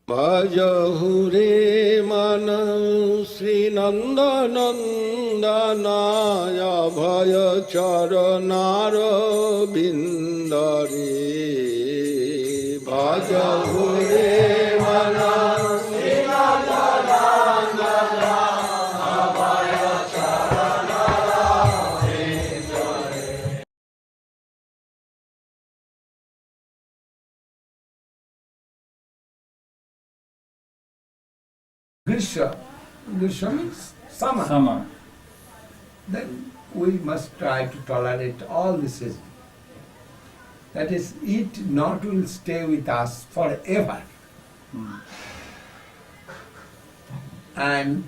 Bhajahure manam Sri Nanda Nandanaya Bhaya Charanara Bindare Bhajahure manam Sri Nanda Nandanaya Bhaya Charanara Bindare. Grishma means summer. Then we must try to tolerate all the seasons. That is, it not will stay with us forever. And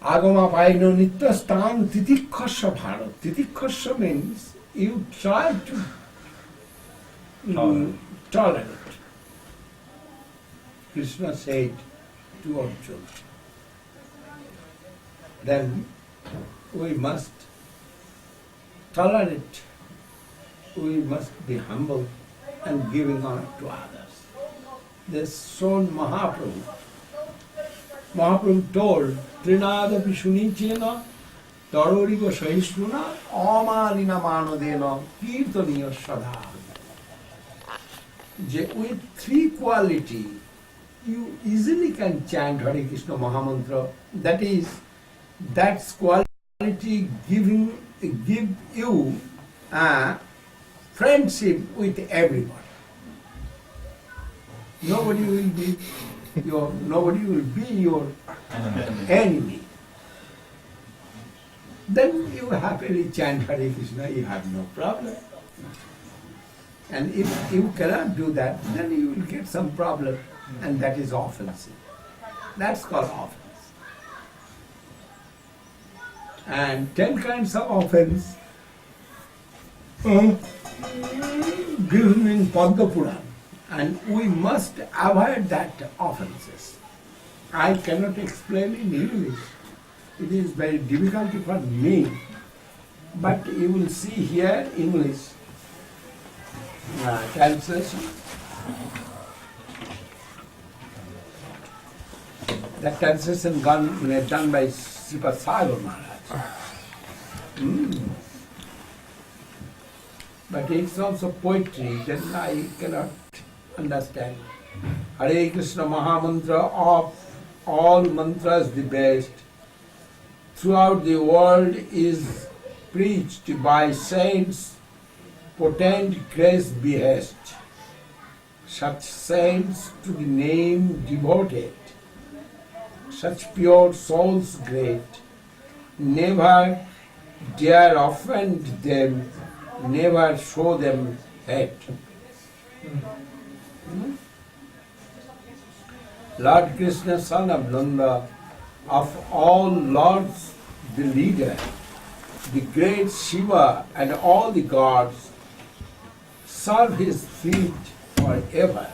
agama paino nitya stan titikhasya bharat. Titikhasya means you try to tolerate. Krishna said to Arjuna, then we must tolerate, we must be humble and giving honor to others. This shown Mahaprabhu. Mahaprabhu told, Trinadapi Shunichena, Taroriva Sahishnuna, Amalina Manodena, Kirtaniya Sadha. With three qualities, you easily can chant Hare Krishna Mahamantra. That is, that quality give you friendship with everyone. Nobody will be your enemy. Then you happily chant Hare Krishna, you have no problem. And if you cannot do that, then you will get some problem. And that is offensive. That's called offense. And 10 kinds of offense given in Padma Purana. And we must avoid that offenses. I cannot explain in English. It is very difficult for me. But you will see here English translation. That translation done by Srila Srila Maharaj. But it's also poetry, then I cannot understand. Hare Krishna Mahamantra of all mantras the best, throughout the world is preached by saints, potent grace behest. Such saints to the name devoted, such pure souls great, never dare offend them, never show them hate. Lord Krishna, son of Nanda, of all lords the leader, the great Shiva and all the gods, serve his feet forever.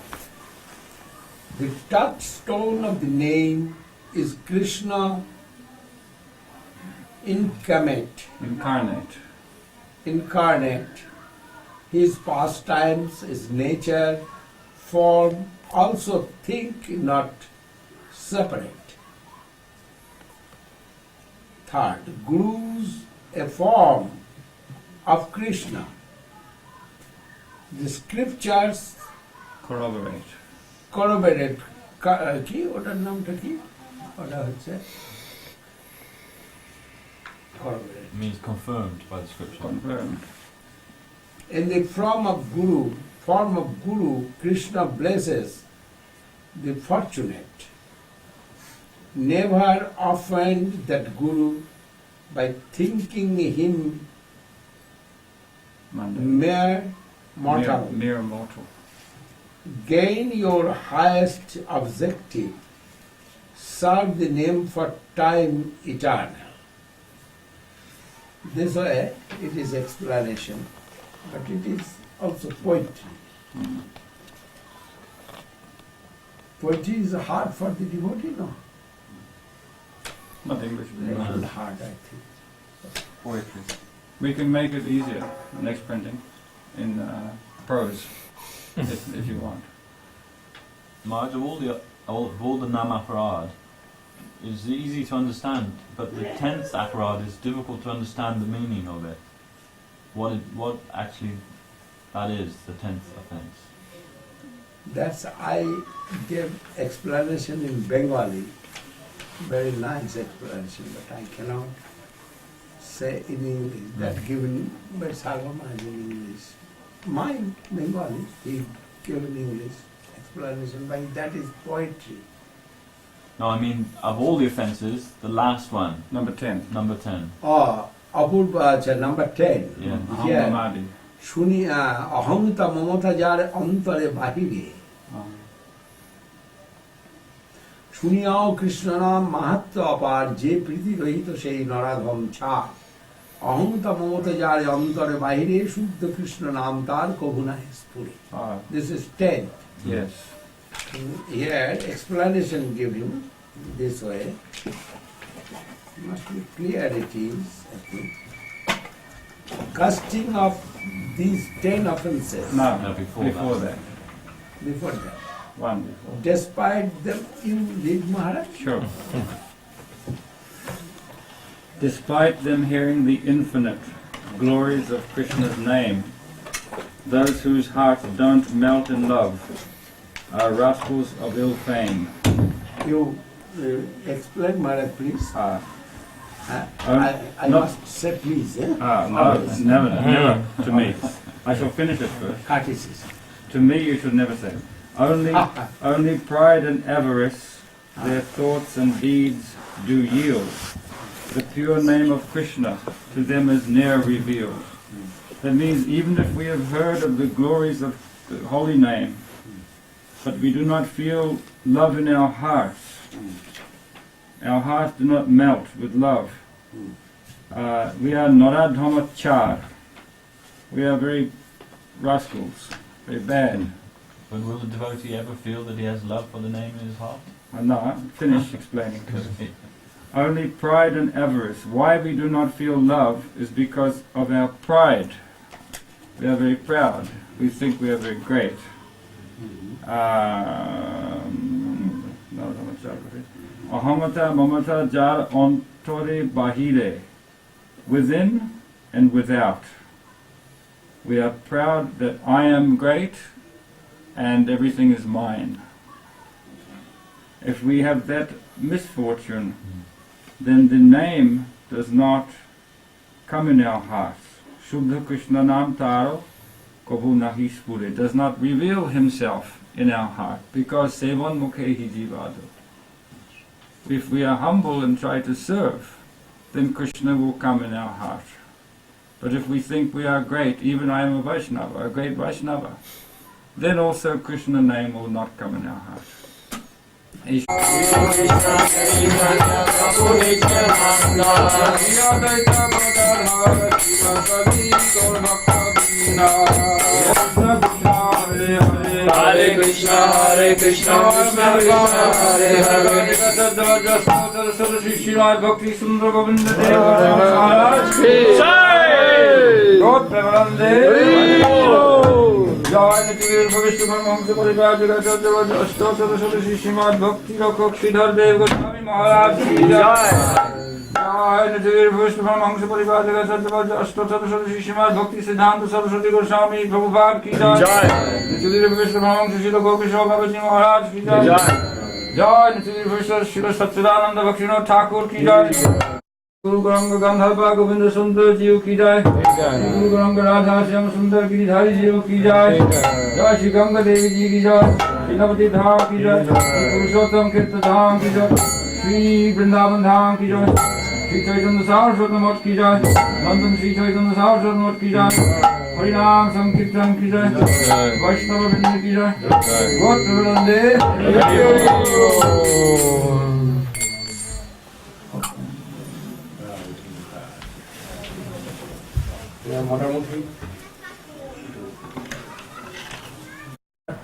The touchstone of the name is Krishna incarnate. His pastimes, his nature, form, also think not separate. Third, Guru's a form of Krishna. The scriptures corroborate. কি ওটার নামটা কি? ওটা হচ্ছে corroborate. Means confirmed by the scripture. Confirmed. In the form of Guru, Krishna blesses the fortunate. Never offend that Guru by thinking him mere mortal. Gain your highest objective. Serve the name for time eternal. This way it is explanation, but it is also poetry. Poetry is hard for the devotee, no? Not English. Little hard, I think. Poetry. We can make it easier, next printing, in prose, if you want. Maharaj, of all the namaparad is easy to understand, but the 10th aparad is difficult to understand the meaning of it. What actually that is, the 10th offence. That's I gave explanation in Bengali, very nice explanation, but I cannot say in English. That given by Sarvama in English. My Bengali, he gave in English explanation, but that is poetry. No, I mean, of all the offences, the last one, Number 10. number 10. Oh, Apurva, number 10. Yeah. Yeah. Ahamamadi. Shuniya ahamta mamata jare antare bahire. শুনিয়াও Krishna নাম মাহাত্ম অপার যে প্রীতি রহিত সেই নরাধম ছাড় অহংতা মমতা যার অন্তরে বাহিরে শুদ্ধ কৃষ্ণ নাম তার কভু না স্ফুরে. This is 10. Yes. Here explanation give him this way. Must be clear it is, I think. Casting of these 10 offences No, No, before that. before that. One before. Despite them you lead Maharaj. Sure. Despite them hearing the infinite glories of Krishna's name, those whose hearts don't melt in love are rascals of ill fame. You explain Maharaj please. Um, I not- must say please. No, never to me. I shall finish it first. Courtesy. To me you should never say. Only pride and avarice their thoughts and deeds do yield. The pure name of Krishna to them is ne'er revealed. That means even if we have heard of the glories of the holy name, but we do not feel love in our hearts do not melt with love. We are naradhamachar. We are very rascals, very bad. But will the devotee ever feel that he has love for the name in his heart? No, finish explaining. Only pride and avarice. Why we do not feel love is because of our pride. We are very proud. We think we are very great. Ahamata mamata jar ontore bahire. Within and without. We are proud that I am great and everything is mine. If we have that misfortune, then the name does not come in our hearts. Shuddha Krishna Nam Taro Kabhu Nahi Spure does not reveal himself in our heart because Sevan Mukhe Hi Jivado. If we are humble and try to serve, then Krishna will come in our heart. But if we think we are great, even I am a Vaishnava, a great Vaishnava, then also Krishna name will not come in our heart. Hare Krishna, Hare Krishna, Krishna Krishna, Hare Hare. Srila Bhakti Sundar Govinda Maharaja ki Jai. God Premanande. Jai Nitir Bhavishya Brahmamsa Parivar Jagat Jagat Ashtotra Sadashi Srimad Bhakti Lokok Sridhar Dev Goswami Maharaj ki Jai. Jai Nitir Bhavishya Brahmamsa Parivar Jagat Jagat Ashtotra Sadashi Srimad Bhakti Siddhanta Saraswati Goswami Prabhupada ki Jai. Nitir Bhavishya Brahmamsa Srila Govinda Maharaja ki Jai. Jai Nitir Bhavishya Srila Satchidananda Bhaktivinoda Thakur ki Jai. Guru Gauranga Gandharva Govinda Sundar Ji ki Jai. Guru Gauranga Radha Shyam Sundar Giridhari Ji ki Jai. Jai Shri Ganga Devi Ji ki Jai. Shri Navati Dham ki Jai. Purushottam Kirta Dham ki Jai. Shri Vrindavan Dham ki Jai. Shri Chaitanya Saraswat Mat ki Jai. Nandan Shri Chaitanya Saraswat Mat ki Jai. Harinam Sankirtan ki Jai. Vaishnava Vrinda ki Jai. Gotra Vrinde.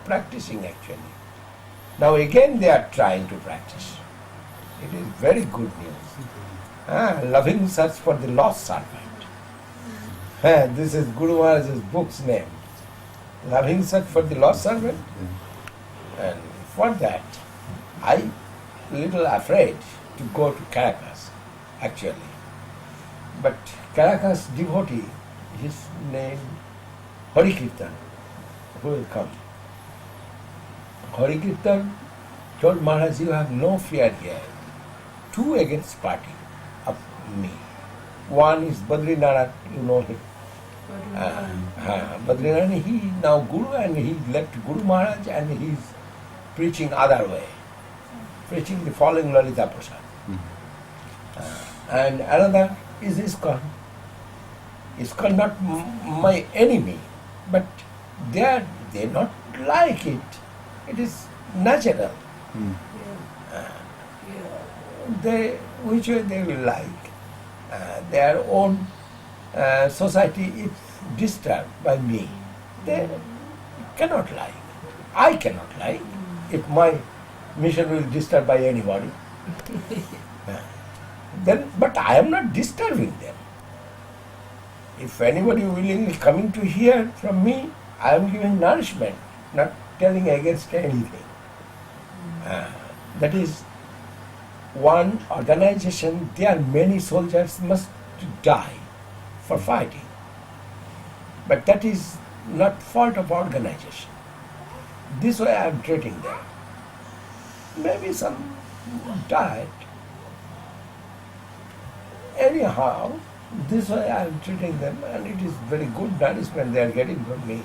Practicing actually. Now again they are trying to practice. It is very good news. Loving search for the lost servant. This is Guru Maharaj's book's name. Loving search for the lost servant. And For that, I little afraid to go to Caracas, actually. But Caracas devotee, his name Hari Kirtan, who will come. Hari Kirtan told Maharaj, you have no fear here. Two against party of me. One is Badrinath, you know him. Badrinath, he now Guru, and he left Guru Maharaj and he is preaching other way. Preaching the following Lalita Prasad. And another is ISKCON. ISKCON not my enemy, but they not like it. It is natural. Which way they will like. Their own society, if disturbed by me, they cannot like. I cannot like if my mission will disturb by anybody. Then, but I am not disturbing them. If anybody willingly coming to hear from me, I am giving nourishment, not telling against anything. That is one organization. There are many soldiers must die for fighting, but that is not fault of organization. This way I am treating them. Maybe some died. Anyhow, this way I am treating them, and it is very good nourishment they are getting from me.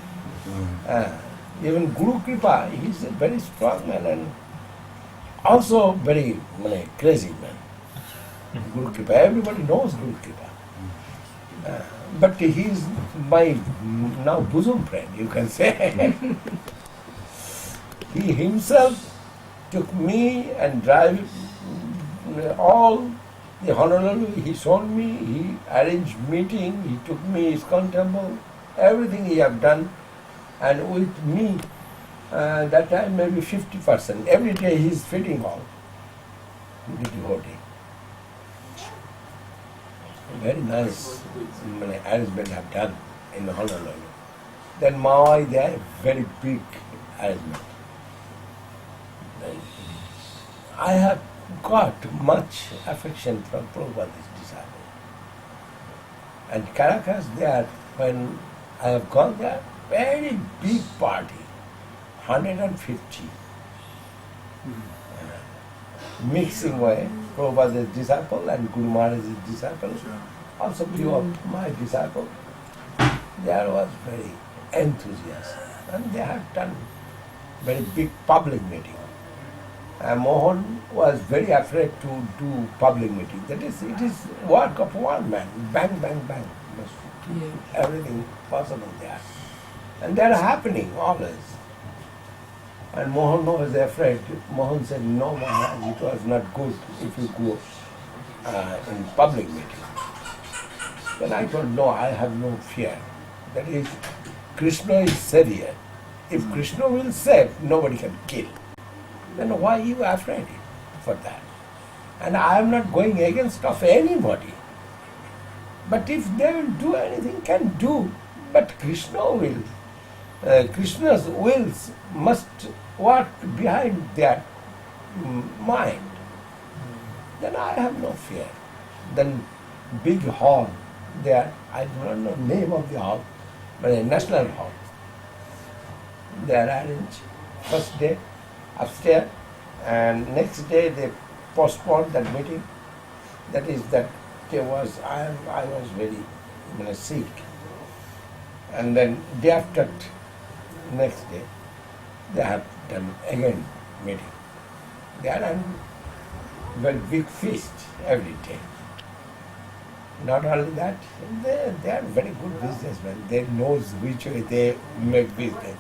Even Guru Kripa, he is a very strong man and also very crazy man. Guru Kripa, everybody knows Guru Kripa. But he is my now bosom friend, you can say. He himself took me and drive all the Honolulu. He showed me, he arranged meeting, he took me ISKCON temple, everything he have done. And with me, that time maybe 50%. Every day he is feeding all the devotee. Very nice arrangement have done in Honolulu. Then Maui, they have very big arrangement. I have got much affection from Prabhupada's disciple. And Caracas, there, when I have gone there, very big party, 150. Mixing way, Prabhupada's disciple and Guru Maharaj's disciple, also few of my disciples. There was very enthusiastic, and they have done very big public meeting. Mohan was very afraid to do public meeting. That is, it is work of one man. Bang, bang, bang. Everything possible there. And they are happening always. And Mohan was afraid. Mohan said, no, Maharaj, it was not good if you go in public meeting. Then I told, no, I have no fear. That is, Krishna is Savior. If Krishna will save, nobody can kill. Then why are you afraid for that? And I am not going against of anybody. But if they will do anything, can do. But Krishna will. Krishna's wills must work behind their mind. Then I have no fear. Then big hall there, I do not know the name of the hall, but a national hall. They are arranged first day upstairs, and next day they postponed that meeting. That is that day was I was very sick, and then day after next day they have done again meeting. They are done very big feast every day. Not only that, they are very good businessmen. They knows which way they make business.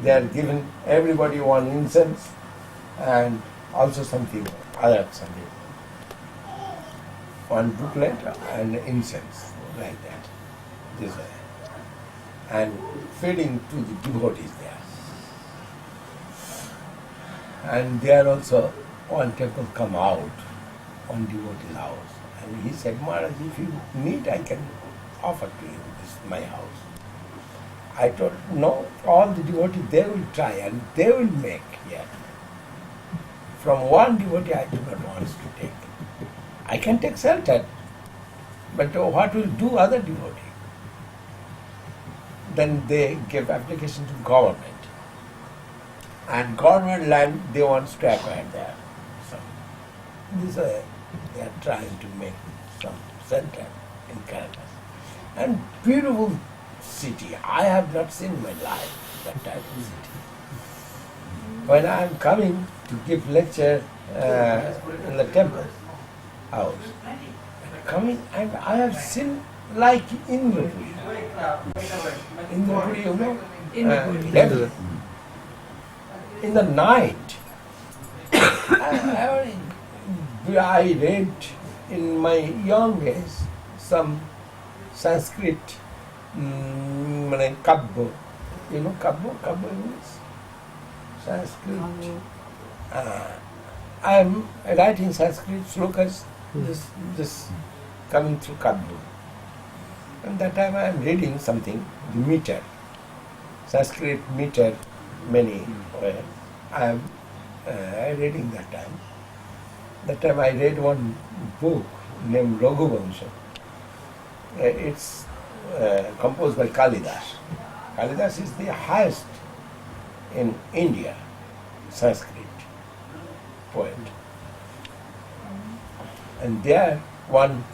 They are giving everybody one incense and also something, one booklet and incense, like that, this way. And feeding to the devotees there. And there also one temple come out, one devotee's house. And he said, Maharaj, if you need, I can offer to you this my house. I told, no, all the devotees, they will try and they will make here. from one devotee I do not want to take. I can take shelter, but what will do other devotee? Then they give application to government. And government land they want to acquire there. So this way they are trying to make some center in Canada. And beautiful city. I have not seen in my life that type of city. When I am coming to give lecture in the temple house, coming and I have seen like Indrapuri. Indrapuri, you know? Heaven. In the night, I read in my young days some Sanskrit kabbo. You know kabbo? Kabbo means Sanskrit. I am writing Sanskrit slokas, this coming through kabbo. And that time I am reading something, the meter, Sanskrit meter, many. I am reading that time. That time I read one book named Raghuvamsha. It's composed by Kalidas. Kalidas is the highest in India Sanskrit poet. And there one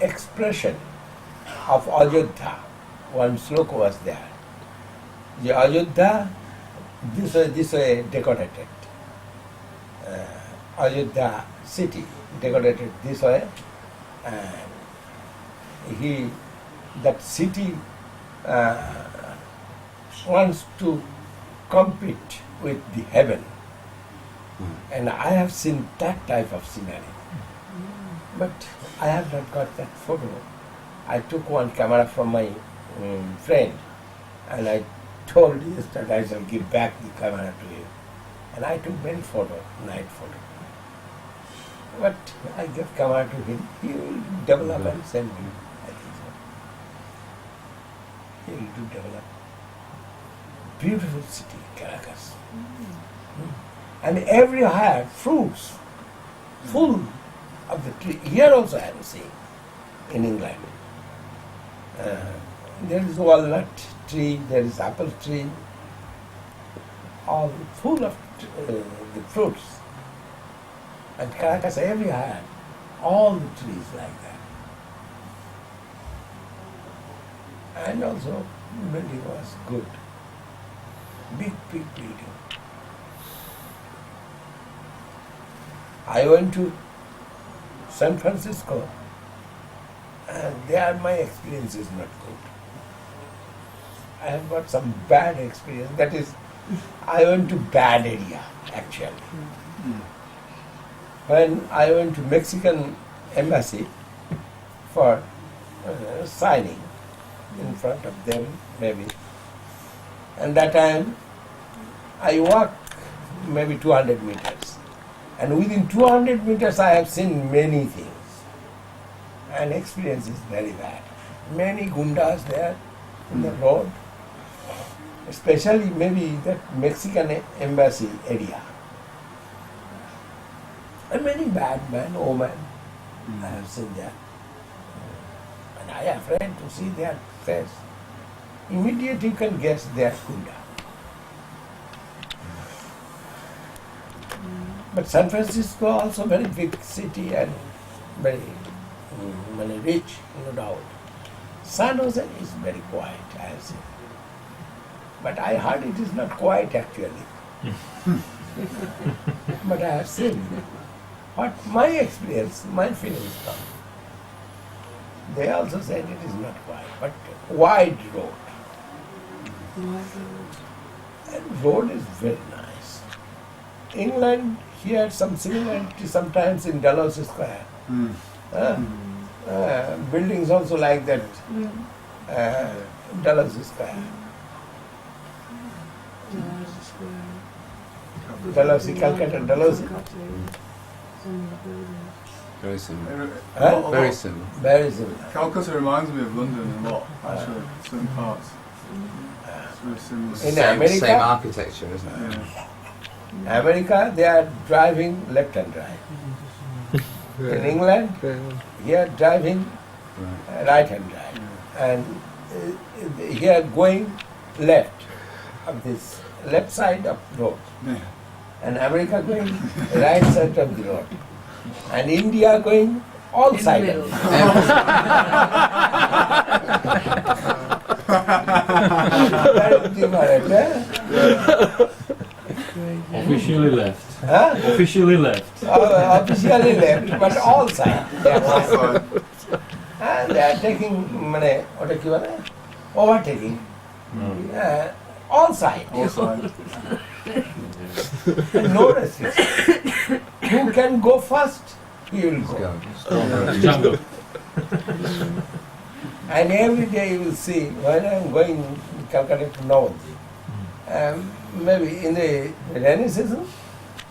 expression of Ayodhya, one sloka was there. The Ayodhya, this way decorated. Ayodhya city decorated this way, and that city wants to compete with the heaven. And I have seen that type of scenery. But I have not got that photo. I took one camera from my friend and I told yesterday I shall give back the camera to you. And I took many photos, night photo. But I gave camera to him. He will develop and send me. I think so. He will do develop. Beautiful city, Caracas. And everywhere fruits, full of the tree. Here also I am seeing, in England. There is walnut tree, there is apple tree, all full of the fruits. And Caracas everywhere, all the trees like that. And also building was good. Big building. I went to San Francisco and there my experience is not good. I have got some bad experience. That is, I went to bad area actually. When I went to Mexican embassy for signing in front of them maybe, and that time I walked maybe 200 meters. And within 200 meters I have seen many things. And experience is very bad. Many gundas there in the road, especially maybe that Mexican embassy area. And many bad men, women, I have seen there. And I am afraid to see their face. Immediately you can guess they are gunda. But San Francisco also very big city and very rich, no doubt. San Jose is very quiet, I have seen. But I heard it is not quiet actually. But I have seen. What my experience, my feelings come. They also said it is not quiet, but wide road. And road is very nice. England, here some similarity sometimes in Dalhousie Square. Buildings also like that, Dalhousie Square. Dalhousie, Calcutta, Dalhousie. Very similar. Huh? Very similar. Very similar. Calcutta reminds me of London a lot, actually, certain parts. It's very similar. In Same America? architecture, isn't it? Yeah. America, they are driving left and right. In England, here driving right and right. And here going left of this left side of the road. And America going right side of the road. And India going all sides of the road. Officially left. Huh? Officially left. Officially left, but all sides. And they are taking, overtaking. All sides. And no restriction. Who can go first, he will go. Jungle. And every day you will see, when I am going to Calcutta to Navadvip, maybe in the rainy season,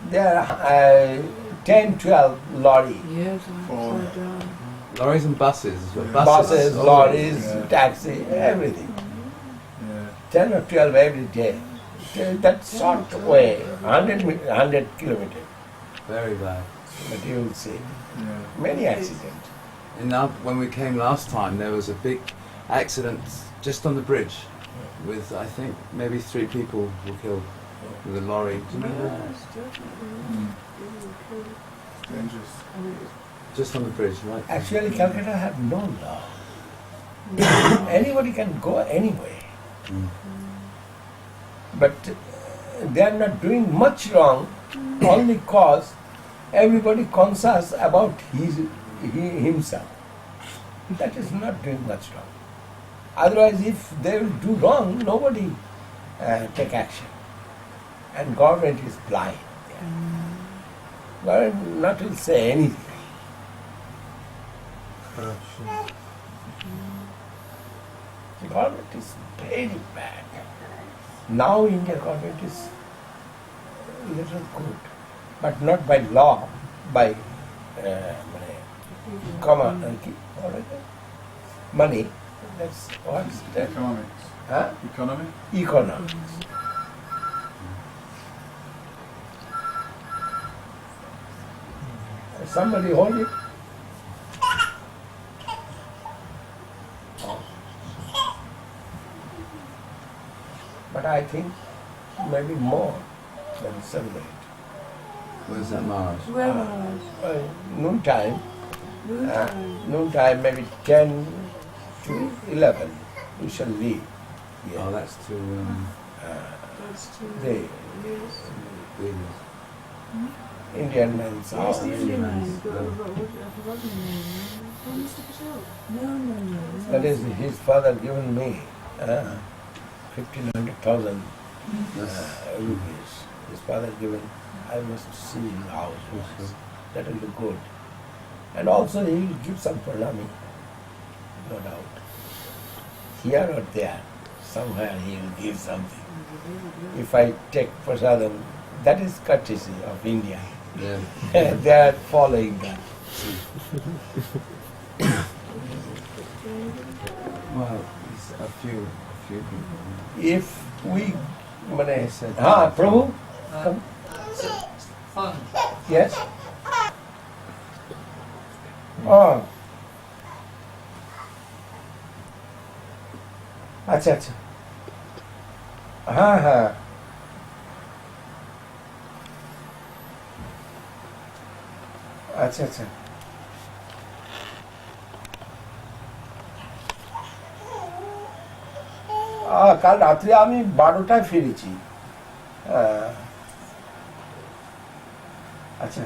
there are 10, 12 lorries. Yes, Lorries and buses. Buses, lorries, taxi, everything. 10 or 12 every day. That short way, 100 kilometers. Very bad. But you will see many accidents. And now, when we came last time, there was a big accident just on the bridge with, I think, maybe 3 people were killed with a lorry. Do you remember? Dangerous. Just on the bridge, right? Actually, Calcutta have no law. Anybody can go anywhere. But they are not doing much wrong, only cause everybody conscious about himself. That is not doing much wrong. Otherwise, if they will do wrong, nobody take action. And government is blind. Government not will say anything. Government is very bad. Now India government is little good, but not by law, by money. That's what's that? Economics. Huh? Economy? Economics. Somebody hold it. But I think maybe more than 7 or 8. Where's that Maharaj? Where was? Noontime, noontime maybe 10 to 11, we shall leave. Oh, that's to That's too. The Indian men. What's the Indian man. name? I forgot the name. Oh, Mr. Patel. No. That is his father given me 1,500,000 rupees. His father given. I must see his house once. That will be good. And also he will give some pranami, no doubt. Here or there, somewhere he will give something. If I take prasadam, that is courtesy of India. yeah. They are following that. Well, it's a few people. If we, said- Prabhu, come. Fun. Yes. Oh. अच्छा. हाँ. अच्छा. কাল রাত্রে আমি 12টায় ফিরেছি। আচ্ছা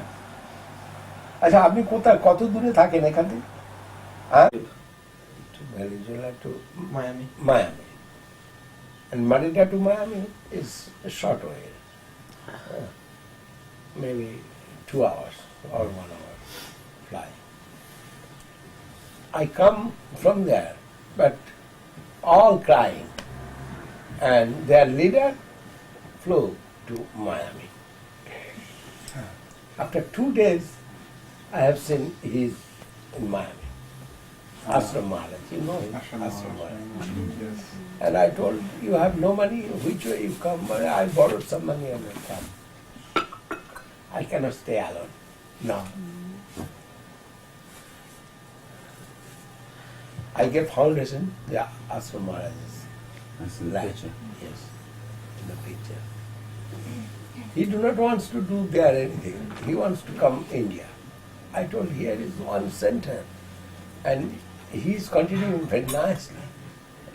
আচ্ছা, আপনি কোথায়, কত দূরে থাকেন এখান থেকে? Venezuela to Miami. And Manila to Miami is a short way, maybe 2 hours or 1 hour fly. I come from there, but all crying, and their leader flew to Miami. After 2 days, I have seen he's in Miami. Ashram Maharaj, you know him? Ashram Maharaj. Yes. And I told, you have no money, which way you come? I borrowed some money and I come. I cannot stay alone. No. I gave foundation, the Ashram Maharajas. That's in the Right. picture. Yes, in the picture. He do not want to do there anything. He wants to come India. I told here is one center, and he is continuing very nicely.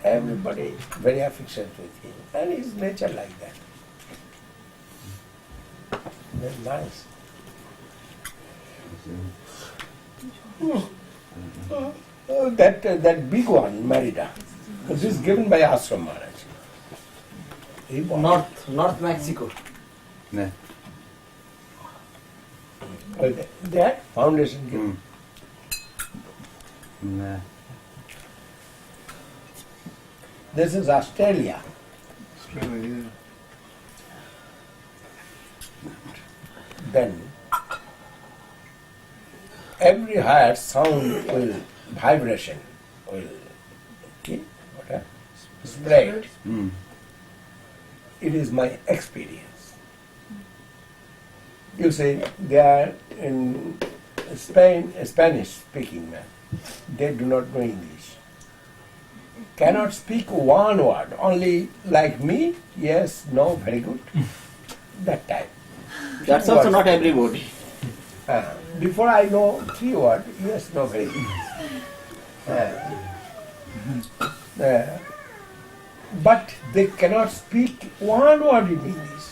Everybody very affectionate with him, and his nature like that. Very nice. That big one, Merida, this is given by Ashram Maharaj. He bought North Mexico. No. that foundation given. No. This is Australia. Then every higher sound will vibration will spread. Mm. It is my experience. You say they are in Spain, Spanish speaking man. They do not know English. Cannot speak one word, only like me, yes, no, very good. That time. That's also not everybody. Before I know 3 words, yes, no, very good. But they cannot speak one word in English.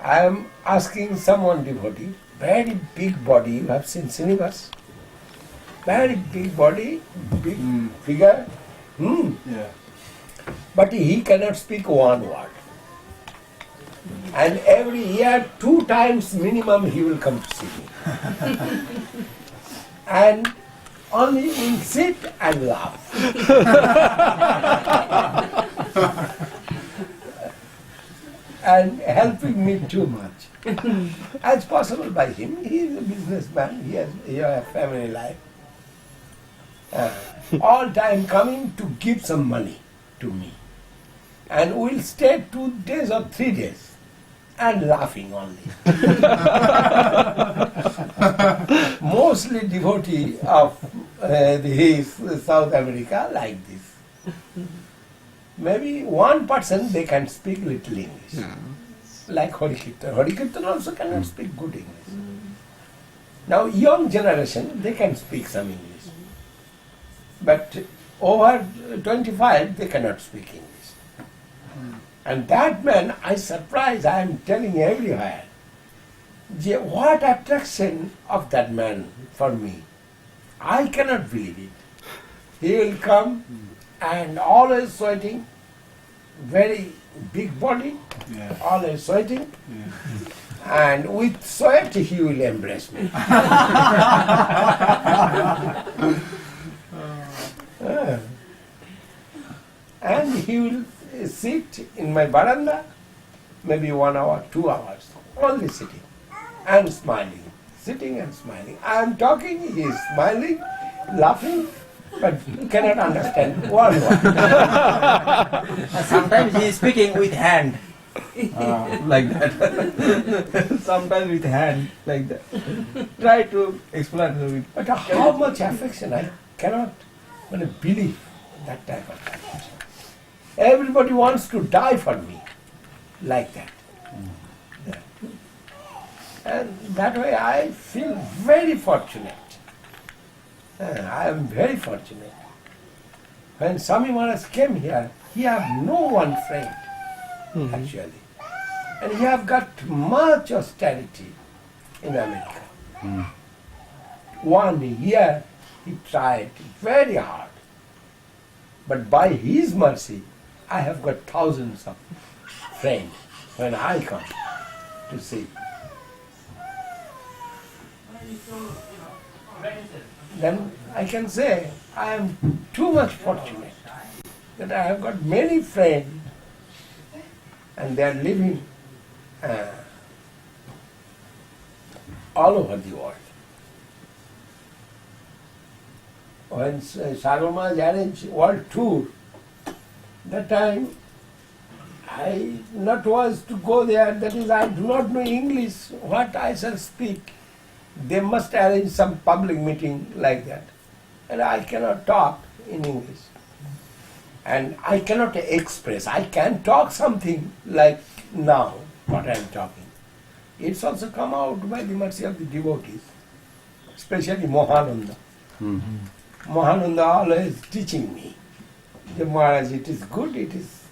I am asking someone devotee, very big body, you have seen cinemas? Very big body, big figure. Yeah. But he cannot speak one word. And every year, 2 times minimum he will come to see me. And only will sit and laugh. And helping me too much. As possible by him, he is a businessman, he has a family life. All time coming to give some money to me. And we'll stay 2 days or 3 days and laughing only. Mostly devotee of his South America like this. Maybe 1% they can speak little English. Like Hari Kirtan. Hari Kirtan also cannot speak good English. Now young generation, they can speak some English. But over 25, they cannot speak English. And that man, I surprise, I am telling everywhere, what attraction of that man for me. I cannot believe it. He will come and always sweating, very big body, always sweating, and with sweat he will embrace me. And he will sit in my veranda, maybe 1 hour, 2 hours, only sitting and smiling, sitting and smiling. I am talking, he is smiling, laughing, but cannot understand one word. Sometimes he is speaking with hand. Like that. Sometimes with hand, like that. Try to explain with. But how much affection, I cannot believe that type of affection. Everybody wants to die for me, like that. Yeah. And that way I feel very fortunate. I am very fortunate. When Swami Maharaj came here, he had no one friend, actually. And he have got much austerity in America. 1 year he tried very hard. But by his mercy, I have got thousands of friends when I come to see. Then I can say I am too much fortunate that I have got many friends and they are living all over the world. When Saraswat arranged world tour, that time I not was to go there, that is, I do not know English, what I shall speak. They must arrange some public meeting like that. And I cannot talk in English. And I cannot express. I can talk something like now, what I am talking. It's also come out by the mercy of the devotees, especially Mohananda. Mohananda always teaching me, the Maharaj, it is good, it is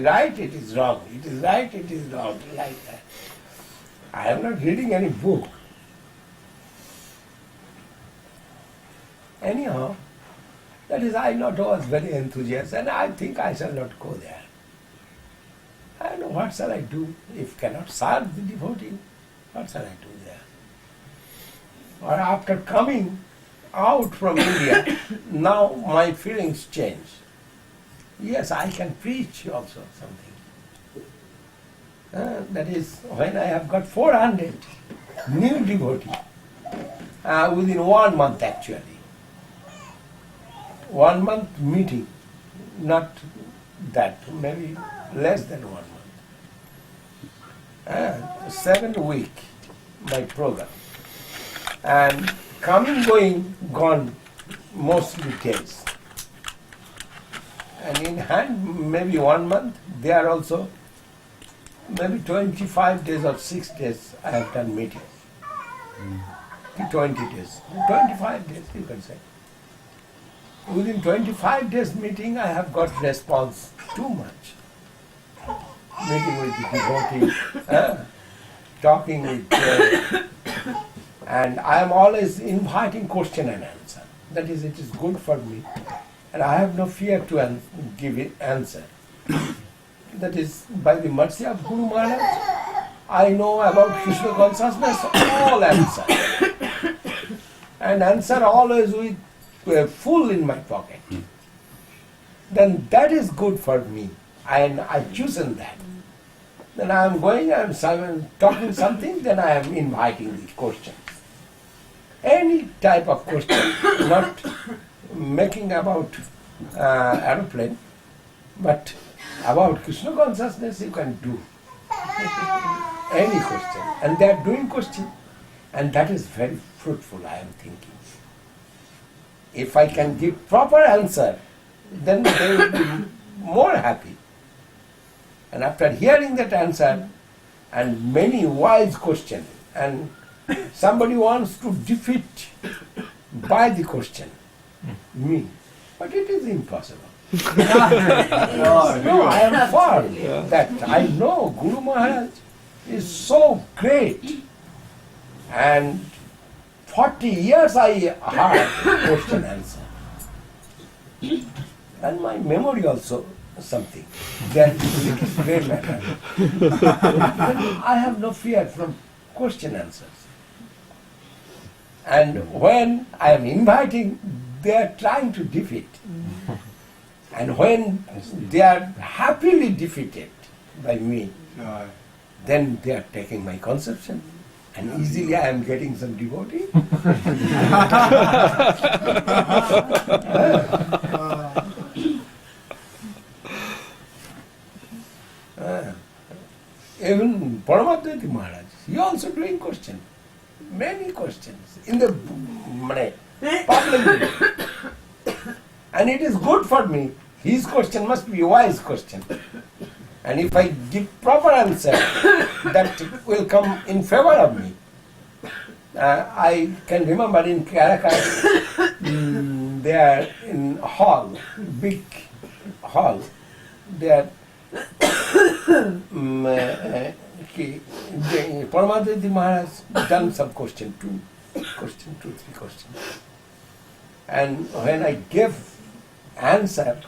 right, it is wrong, it is right, it is wrong, like that. I am not reading any book. Anyhow, that is, I not was very enthusiastic, and I think I shall not go there. I don't know, what shall I do if cannot serve the devotee? What shall I do there? Or after coming out from India, now my feelings change. Yes, I can preach also something. That is, when I have got 400 new devotees, within 1 month actually. 1 month meeting, not that, maybe less than 1 month. 7 week, my program. And coming, going, gone, mostly days. And in hand, maybe 1 month, there also, maybe 25 days or 6 days, I have done meetings. 20 days, 25 days, you can say. Within 25 days meeting, I have got response too much. Meeting with the devotee, talking with and I am always inviting question and answer. That is, it is good for me. And I have no fear to give it answer. That is, by the mercy of Guru Maharaj, I know about Krishna consciousness, all answer. And answer always with full in my pocket. Then that is good for me. And I've chosen that. Then I am going, I am talking something, then I am inviting the questions. Any type of question, not making about aeroplane, but about Krishna consciousness you can do. Any question. And they are doing question. And that is very fruitful, I am thinking. If I can give proper answer, then they will be more happy. And after hearing that answer, and many wise questions, and somebody wants to defeat by the question me, but it is impossible. No, I am firm that I know Guru Maharaj is so great, and 40 years I heard question answer. And my memory also something. That it is great matter. I have no fear from question answers. And when I am inviting, they are trying to defeat. And when they are happily defeated by me, then they are taking my conception. And easily I am getting some devotee. Even Paramatma Maharaj, he also doing question. Many questions in the public. And it is good for me. His question must be a wise question. And if I give proper answer, that will come in favor of me. I can remember in Caracas, they are in hall, big hall. They are Paramatma Maharaj done some question, two, three questions. And when I gave answer,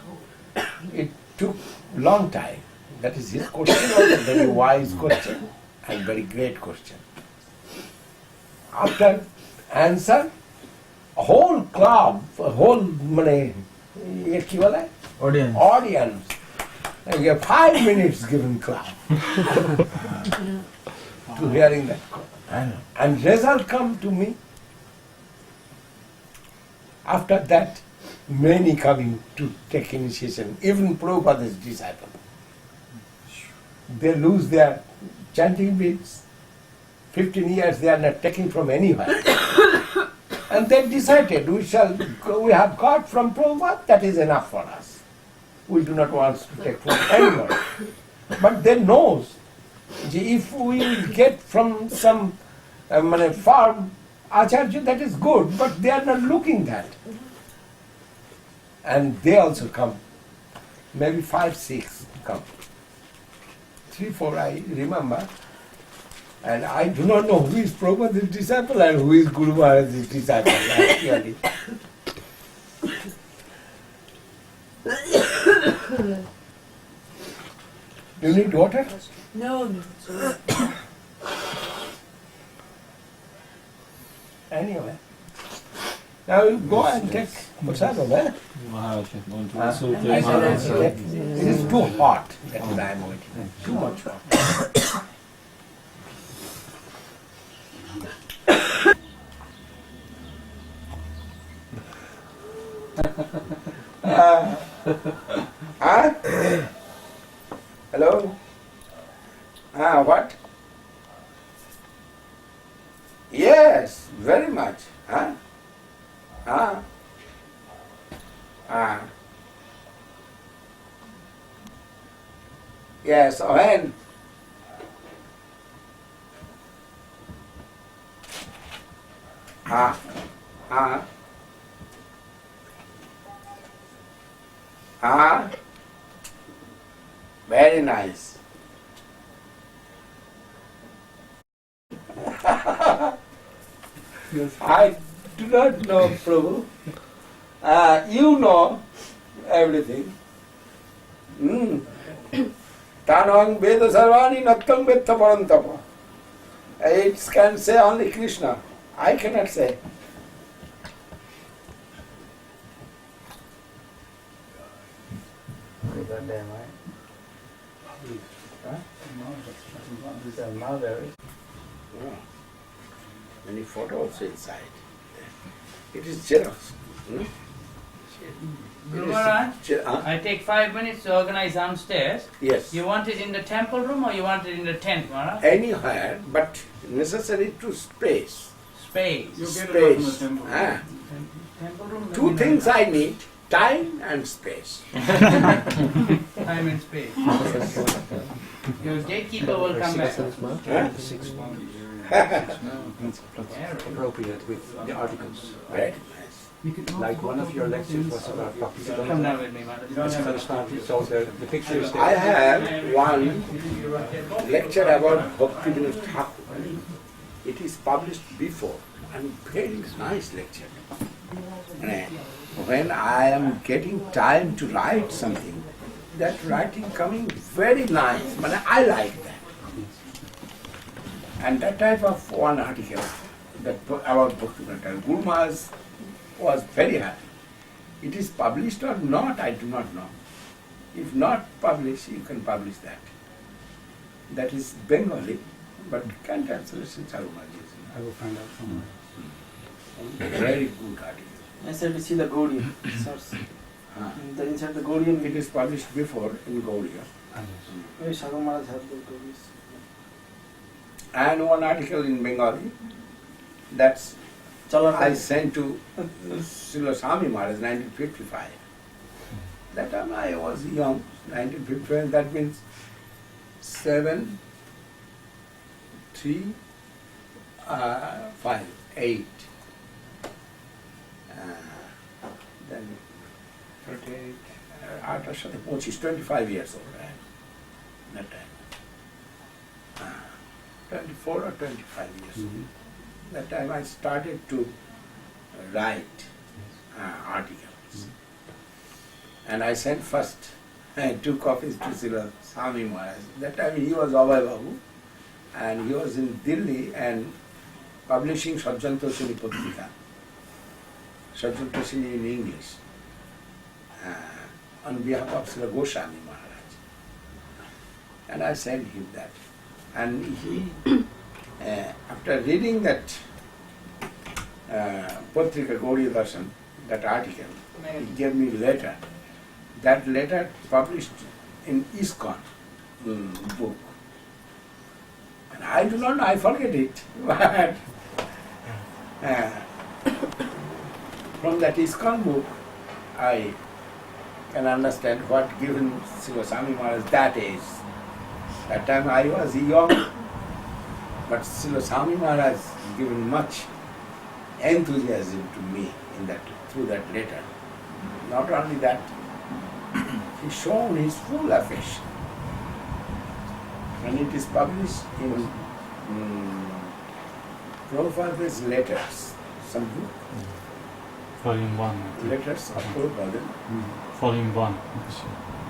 it took long time. That is his question, was a very wise question and very great question. After answer, a whole club, a whole audience. I gave 5 minutes given clap to hearing that. And result come to me. After that, many coming to take initiation, even Prabhupada's disciple. they lose their chanting beats. 15 years they are not taking from anywhere. And they decided we have got from Prabhupada, that is enough for us. We do not want to take from anymore. But they knows, if we will get from some farm Acharya, that is good, but they are not looking that. And they also come. Maybe 5, 6 come. 3, 4 I remember. And I do not know who is Prabhupada's disciple and who is Guru Maharaj's disciple, actually. You need water? No. Anyway. Now you go and take prasadam, eh? It is too hot. That is I am waiting. Too much hot. Hello? What? Yes, very much. Yes, when? Very nice. I do not know, Prabhu. You know everything. Tanang Veda Sarvani Nattam Vetta Parantapa. It can say only Krishna. I cannot say. Many photos inside. It is Xerox. Guru Maharaj, I take 5 minutes to organize downstairs. Yes. You want it in the temple room or you want it in the tent, Maharaj? Anywhere, but necessary to space. Space. Space. Temple room. Two things I need: time and space. Time and space. Your gatekeeper will come back. Appropriate with the articles. Right. Like one of your lectures was about Bhakti. Come down with me, Maharaj. So the picture is there. I have one lecture about Bhakti Thakur. It is published before, and very nice lecture. When I am getting time to write something, that writing coming very nice. But I like that. And that type of one article that about Bhakti Guru Maharaj was very happy. It is published or not, I do not know. If not published, you can publish that. That is Bengali, but can translation Charumaji. I will find out somewhere. Very good article. I said to see the Gaudian. The inside the Gaudian. It is published before in Gaudiya. Maybe Srila Maharaj had the Gaudians. And one article in Bengali that's I sent to Srila Swami Maharaj 1955. That time I was young, 1955, that means 7, 3, 5, 8. Then 38, 25 years old I am that time. 24 or 25 years old. That time I started to write articles. And I sent first 2 copies to Srila Swami Maharaj. That time he was Abhay Babu and he was in Delhi and publishing Sajjantosini Patrika. Sajjantosini in English on behalf of Srila Goswami Maharaj. And I sent him that. And he, after reading that Patrika Gaudiya Darshan, that article, he gave me letter. That letter published in ISKCON book. And I do not know, I forget it. But from that ISKCON book, I can understand what given Srila Swami Maharaj that age. That time I was young, but Srila Swami Maharaj given much enthusiasm to me in that through that letter. Not only that, he shown his full affection. And it is published in Prabhupada's letters, some book. Volume 1. Letters of Prabhupada. Volume 1.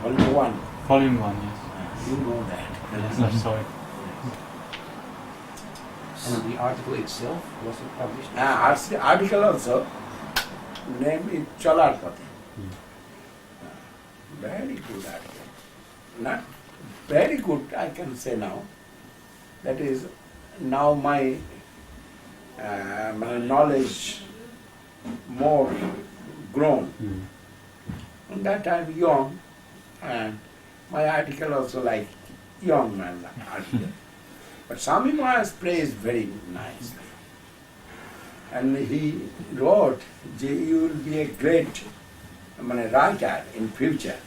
Volume 1. Volume 1, yes. You know that. Yes, I'm sorry. And the article itself, was it published? Article also, name is Chalarpati. Very good article. Not very good, I can say now. That is, now my knowledge more grown. And that I'm young, and my article also like young man article. But Swami Maharaj plays very nicely. And he wrote, you will be a great writer in future.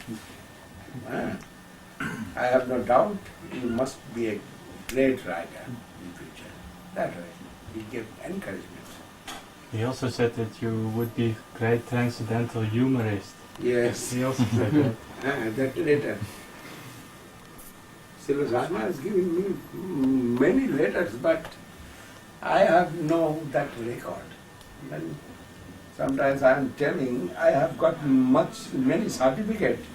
I have no doubt you must be a great writer in future. That way, he gave encouragement. He also said that you would be great transcendental humorist. Yes. He also said that. That letter. Srila Swami has given me many letters, but I have no that record. And sometimes I am telling, I have got many certificates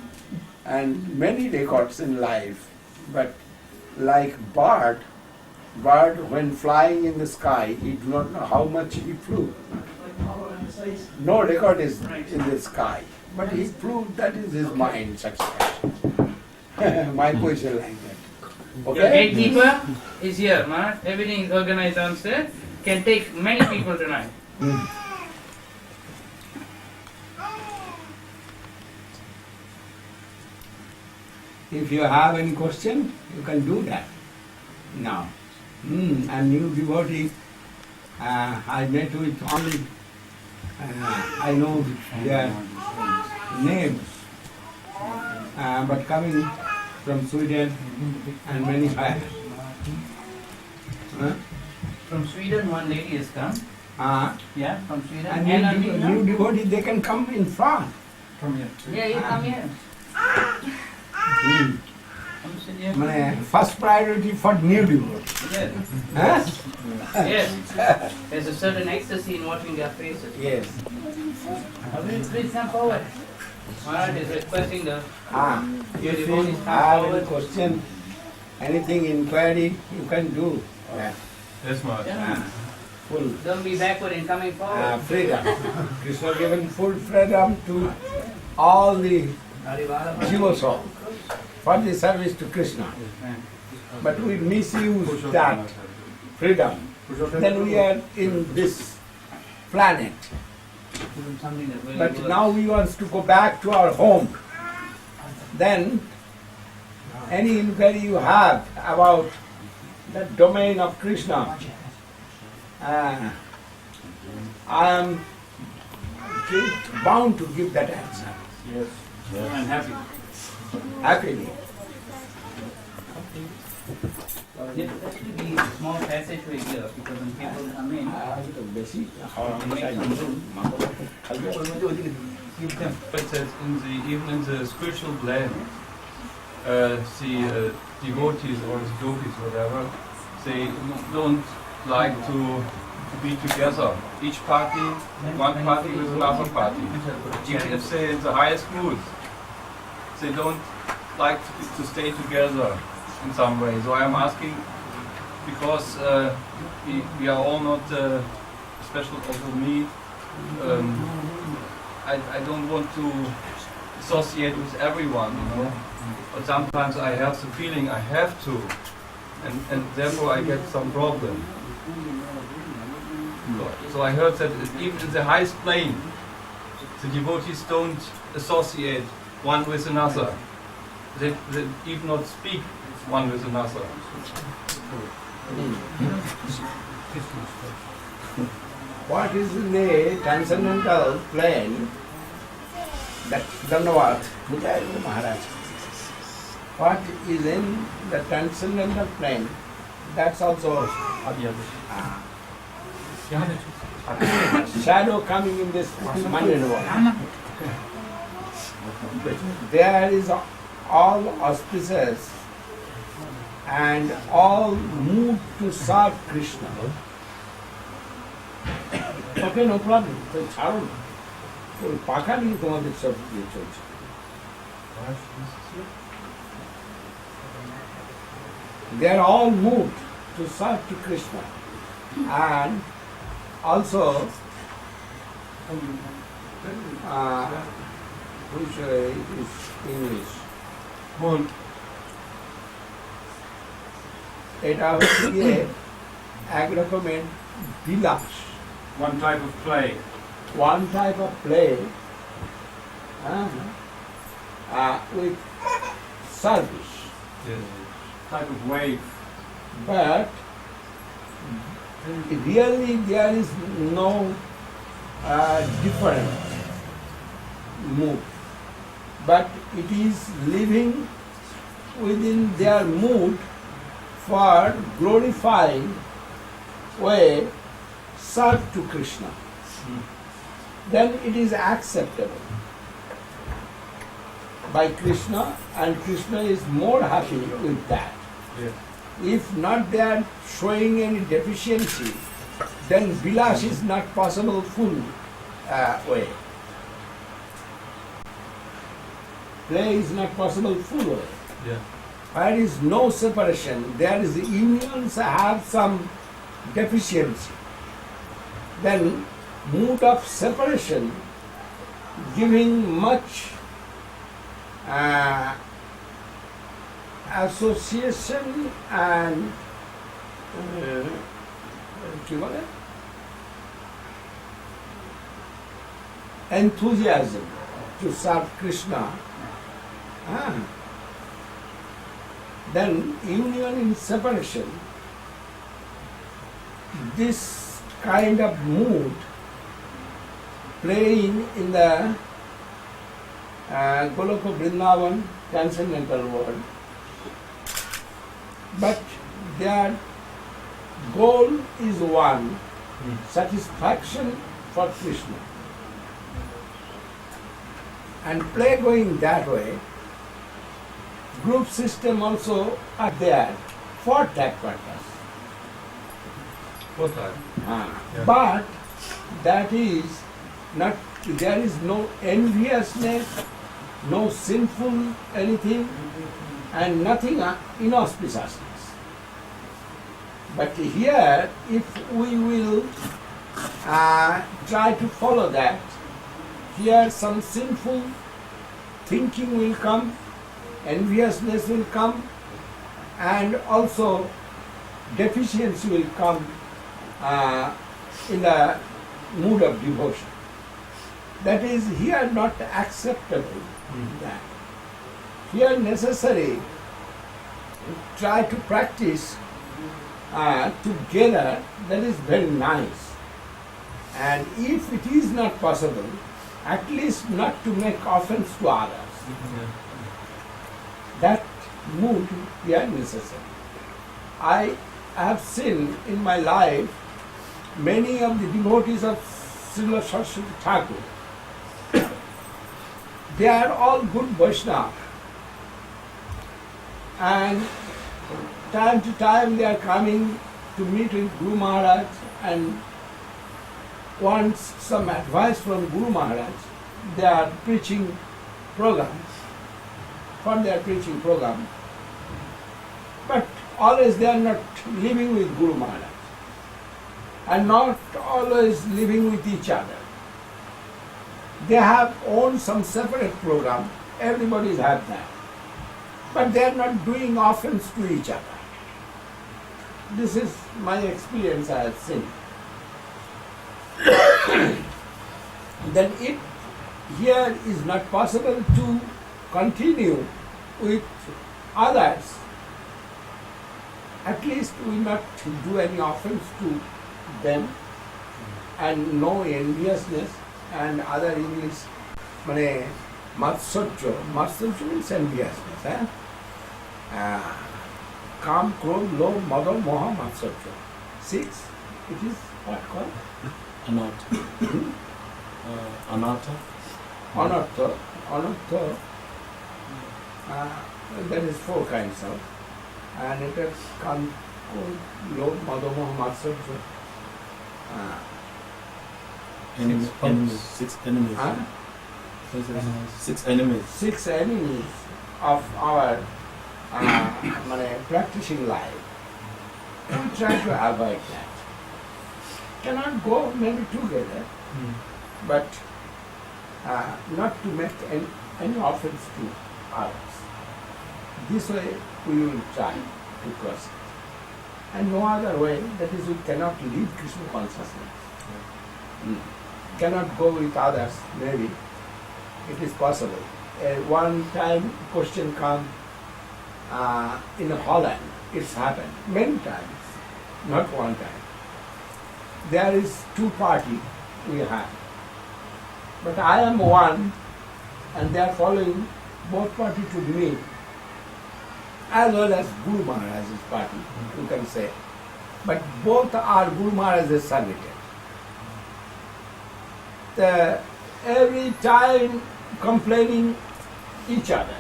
and many records in life, but like bird when flying in the sky, he do not know how much he flew. No record is in the sky, but he flew, that is his mind satisfaction. My position like that. Your Okay? gatekeeper is here, man. Everything is organized downstairs. Can take many people tonight. If you have any question, you can do that now. And new devotee, I met with only, I know their names, but coming from Sweden and many others. From Sweden, one lady has come. Yeah, from Sweden. And new devotee, they can come in front. From here. Yeah, you come here. Come sit here. First priority for new devotee. Yes. Yes. There's a certain ecstasy in watching their faces. Yes. Please come forward. Maharaj is requesting the If you devotees come have any forward. question, anything inquiry, you can do. Yes, Maharaj. Full Don't be backward in coming forward. freedom. Krishna given full freedom to all the jiva soul for the service to Krishna. But we misuse that freedom. Then we are in this planet. Something that really But works. now we want to go back to our home. Then any inquiry you have about the domain of Krishna, I am bound to give that answer. Yes. I'm happy. Happily. There could actually be a small passageway here because when people come in, It says even in the spiritual plane, the devotees or the yogis, whatever, they don't like to be together. Each party, one party with another party. Even if they're in the highest mood, they don't like to stay together in some way. So I'm asking, because we are all not, especially also me, I don't want to associate with everyone, you know. But sometimes I have the feeling I have to, and therefore I get some problem. So I heard that even in the highest plane, the devotees don't associate one with another. They even not speak one with another. What is in the transcendental plane? That Dhanavad, Goswami Maharaj. What is in the transcendental plane? That's also shadow coming in this mind world. There is all auspicious and all moved to serve Krishna. Okay, no problem. তো ছাড়ো না। ওই পাখা নিয়ে তোমাদের সব দিয়ে চলছে। They are all moved to serve to Krishna. And also, which is English? এটা হচ্ছে গিয়ে এক রকমের বিলাস। One type of play. One type of play with service. Yes. Type of wave. But really there is no different mood. But it is living within their mood for glorifying way serve to Krishna. Then it is acceptable by Krishna, and Krishna is more happy with that. Yes. If not they are showing any deficiency, then Vilas is not possible full way. Play is not possible full way. Yeah. There is no separation. There is unions have some deficiency. Then mood of separation giving much association and enthusiasm to serve Krishna. Then union in separation, this kind of mood playing in the Goloka Vrindavan transcendental world, but their goal is one, satisfaction for Krishna. And play going that way, group system also are there for that purpose. What type? But that is not, there is no enviousness, no sinful anything, and nothing inauspiciousness. But here, if we will try to follow that, here some sinful thinking will come, enviousness will come, and also deficiency will come in the mood of devotion. That is here not acceptable. That here necessary try to practice together. That is very nice. And if it is not possible, at least not to make offense to others. That mood here necessary. I have seen in my life many of the devotees of Srila Saraswat Thakur. They are all good Vaishnava. And time to time they are coming to meet with Guru Maharaj and want some advice from Guru Maharaj. They are preaching programs, for their preaching program. But always they are not living with Guru Maharaj and not always living with each other. They have owned some separate program, everybody have that. But they are not doing offense to each other. This is my experience I have seen. Then it here is not possible to continue with others at least we not do any offense to them, and no enviousness and other English, matsarjo means enviousness. Kam, Krodh, Lobh, Mada, Moha, matsarjo. 6, it is what called? Anartha. Anartha. Anartha. There is 4 kinds of, and it is Kam, Krodh, Lobh, Mada, Moha, matsarjo. Enemies. 6 enemies. 6 enemies. 6 enemies of our practicing life. We try to avoid that. Cannot go maybe together, but not to make any offense to others. This way we will try to cross it. And no other way, that is, we cannot leave Krishna consciousness. Cannot go with others, maybe. It is possible. One time question come in Holland, it's happened many times, not one time. There is 2 parties we have. But I am one, and they are following both parties to me, as well as Guru Maharaj's party, you can say. But both are Guru Maharaj's servitors. Every time complaining each other.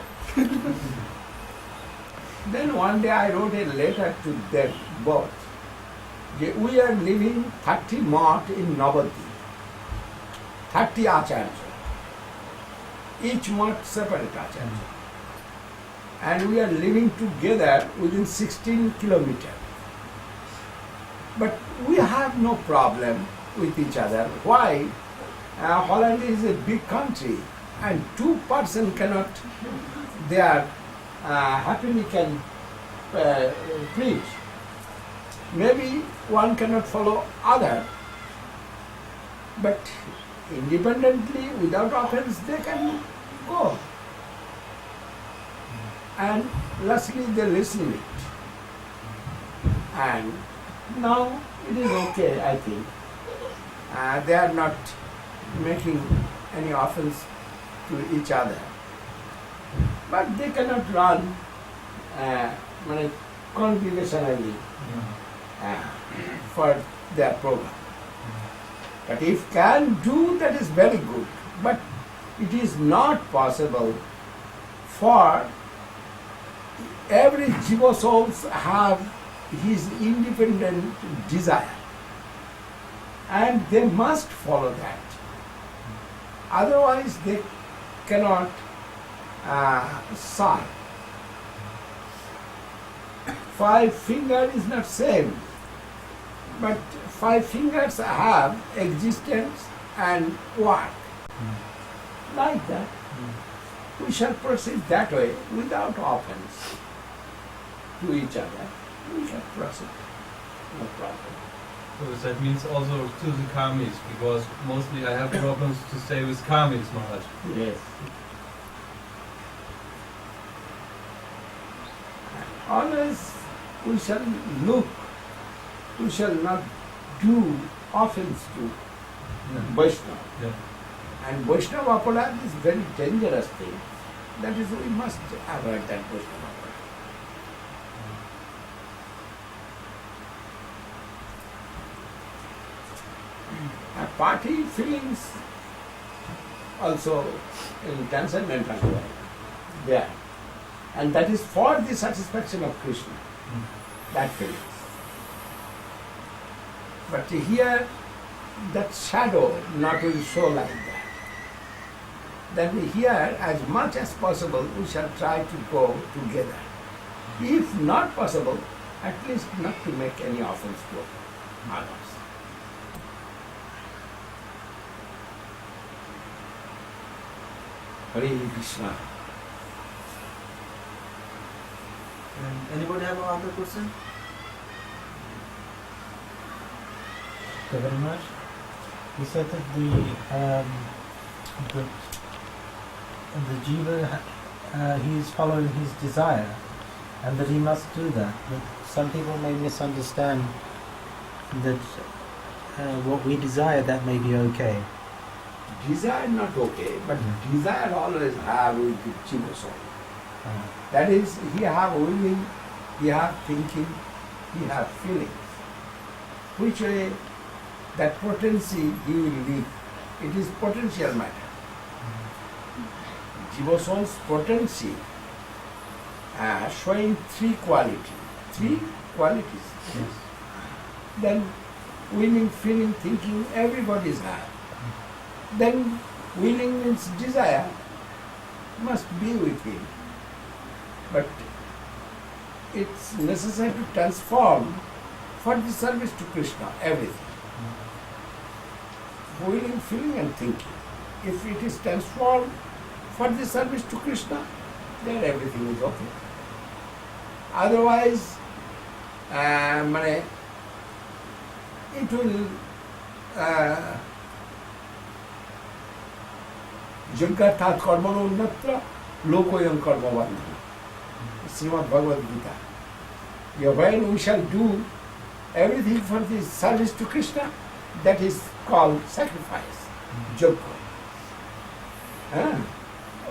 Then one day I wrote a letter to them both. We are living 30 months in Navadvip, 30 acharya, each month separate acharya. And we are living together within 16 kilometers. But we have no problem with each other. Why? Holland is a big country, and 2 persons cannot, they are happily can preach. Maybe one cannot follow other, but independently, without offense, they can go. And lastly, they listen it. And now it is okay, I think. They are not making any offense to each other. But they cannot run congregationally for their program. But if can do, that is very good. But it is not possible for every jiva souls have his independent desire, and they must follow that. Otherwise, they cannot serve. 5 fingers is not same, but 5 fingers have existence and work. Like that, we shall proceed that way without offense to each other. We shall proceed, no problem. So that means also to the karmis, because mostly I have problems to stay with karmis, Maharaj. Yes. Always we shall look, we shall not do offense to Vaishnava. Yeah. And Vaishnava aparad is very dangerous thing. That is, we must avoid that Vaishnava aparad. Party feelings also in transcendental world there. And that is for the satisfaction of Krishna, that feelings. But here, that shadow not will show like that. Then here, as much as possible, we shall try to go together. If not possible, at least not to make any offense to others. Hare Krishna. Anybody have another question? Thank you very much. You said that the jiva he is following his desire, and that he must do that. But some people may misunderstand that what we desire, that may be okay. Desire not okay, but desire always have with the jiva soul. That is, he have willing, he have thinking, he have feelings. Which way that potency he will live. It is potential matter. Jiva soul's potency showing three qualities. Then willing, feeling, thinking, everybody's have. Then willing means desire must be with him. But it's necessary to transform for the service to Krishna, everything. Willing, feeling and thinking. If it is transformed for the service to Krishna, then everything is okay. Otherwise, it will Jagata karmano unnatra lokoyam karma bandhana. Srimad Bhagavad Gita. When we shall do everything for the service to Krishna, that is called sacrifice, jagga.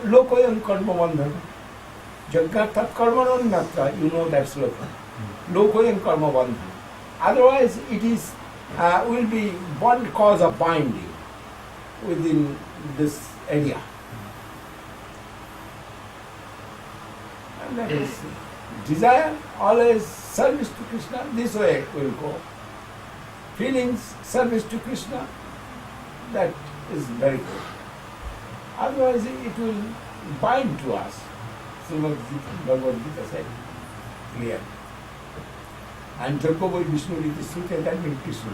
Lokoyam karma bandhana. Jagata karmano unnatra, you know that sloka. Lokoyam karma bandhana. Otherwise, it is will be one cause of binding within this area. And that is desire, always service to Krishna, this way will go. Feelings, service to Krishna, that is very good. Otherwise, it will bind to us. Srimad Bhagavad Gita said clear. And Jaggovai Vishnu is the Sruti, that means Krishna.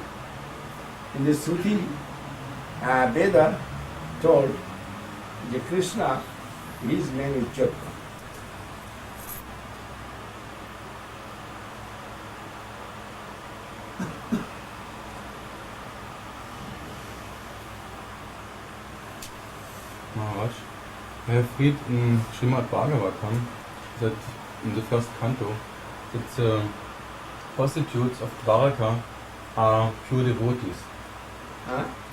In the Sruti, Veda told that Krishna, his name is Jagga. Maharaj, I have read in Srimad Bhagavatam that in the first canto that the prostitutes of Dwaraka are pure devotees.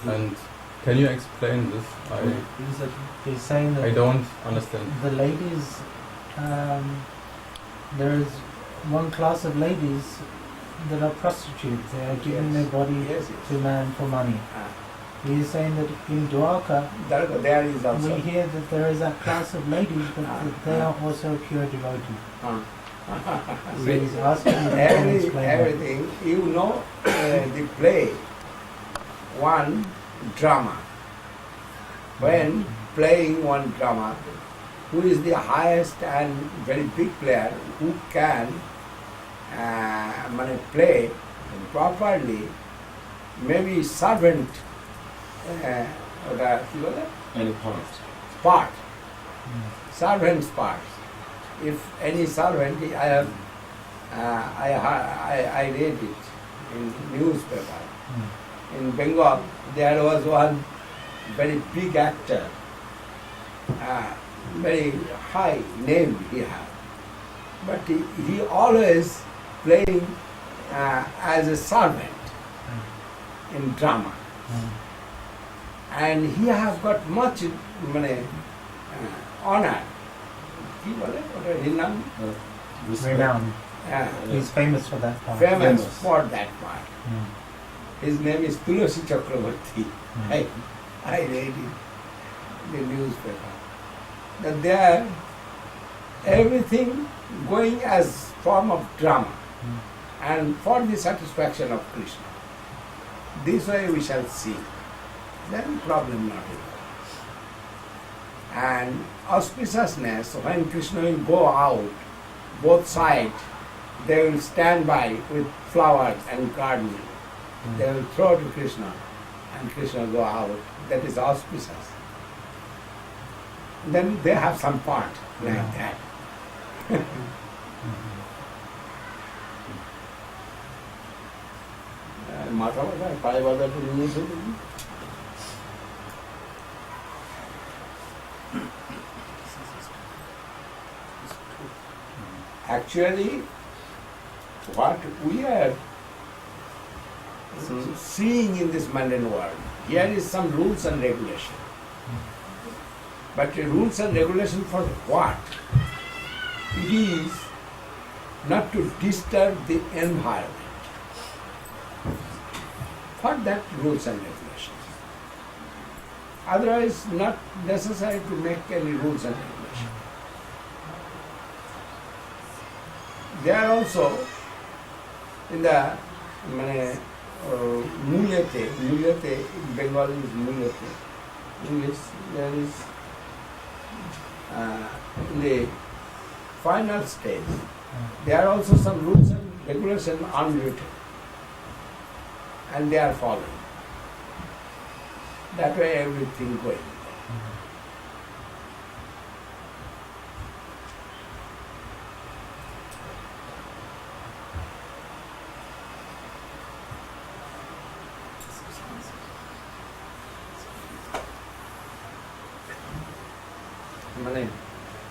And can you explain this? He's saying that I don't understand. the ladies, there is one class of ladies that are prostitutes. They are giving their body to man for money. He is saying that in Dwarka, there is also. we hear that there is a class of ladies, but that they are also pure devotees. So he's asking you to explain everything. You know the play, one drama. When playing one drama, who is the highest and very big player who can play properly, maybe servant Any part. Servant's part. If any servant, I read it in newspaper. In Bengal, there was one very big actor, very high name he had. But he always playing as a servant in drama. And he has got much honor. Renowned. He's famous for that part. Famous for that part. His name is Tulasi Chakravarti. I read it in the newspaper. That there, everything going as form of drama and for the satisfaction of Krishna. This way we shall see. Then problem not at all. And auspiciousness, when Krishna will go out, both sides, they will stand by with flowers and garden. They will throw to Krishna and Krishna will go out. That is auspicious. Then they have some part like that. Actually, what we are seeing in this mundane world. Here is some rules and regulation. But the rules and regulation for what? It is not to disturb the environment. For that rules and regulations. Otherwise, not necessary to make any rules and regulations. They are also in the Mulete, in Bengal is Mulete, English, there is in the final stage, there are also some rules and regulations unwritten, and they are following. That way everything going.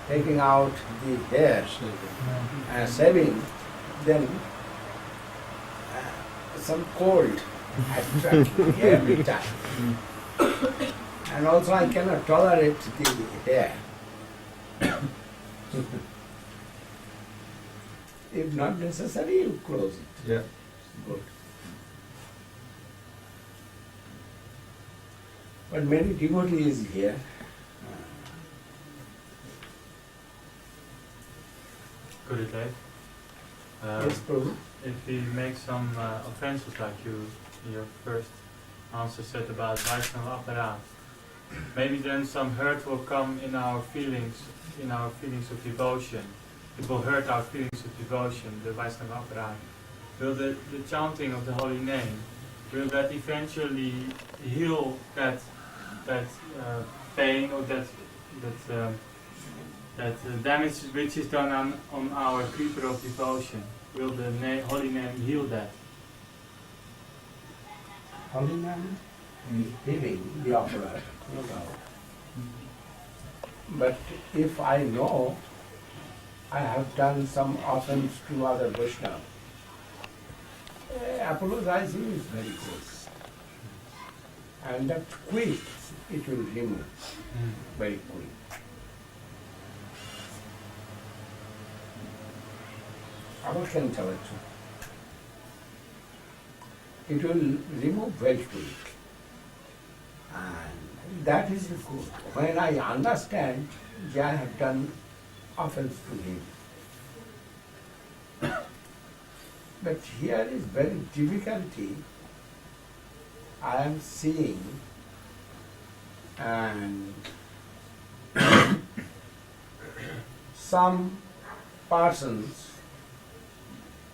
Taking out the hair and shaving, then some cold attracts me every time. And also I cannot tolerate the hair. If not necessary, you close it. Yeah. Good. But many devotees here, Could it like? yes, Prabhu. If we make some offenses like you in your first answer said about Vaishnava Aparat, maybe then some hurt will come in our feelings of devotion. It will hurt our feelings of devotion, the Vaishnava Aparat. Will the chanting of the holy name, will that eventually heal that pain or that damage which is done on our creeper of devotion? Will the holy name heal that? Holy name is healing the opera, no doubt. But if I know I have done some offense to other Vaishnava, apologizing is very good. And that quick, it will remove very quick. Our can tell it. It will remove very quick. And that is good. When I understand that I have done offense to him. But here is very difficulty I am seeing, and some persons,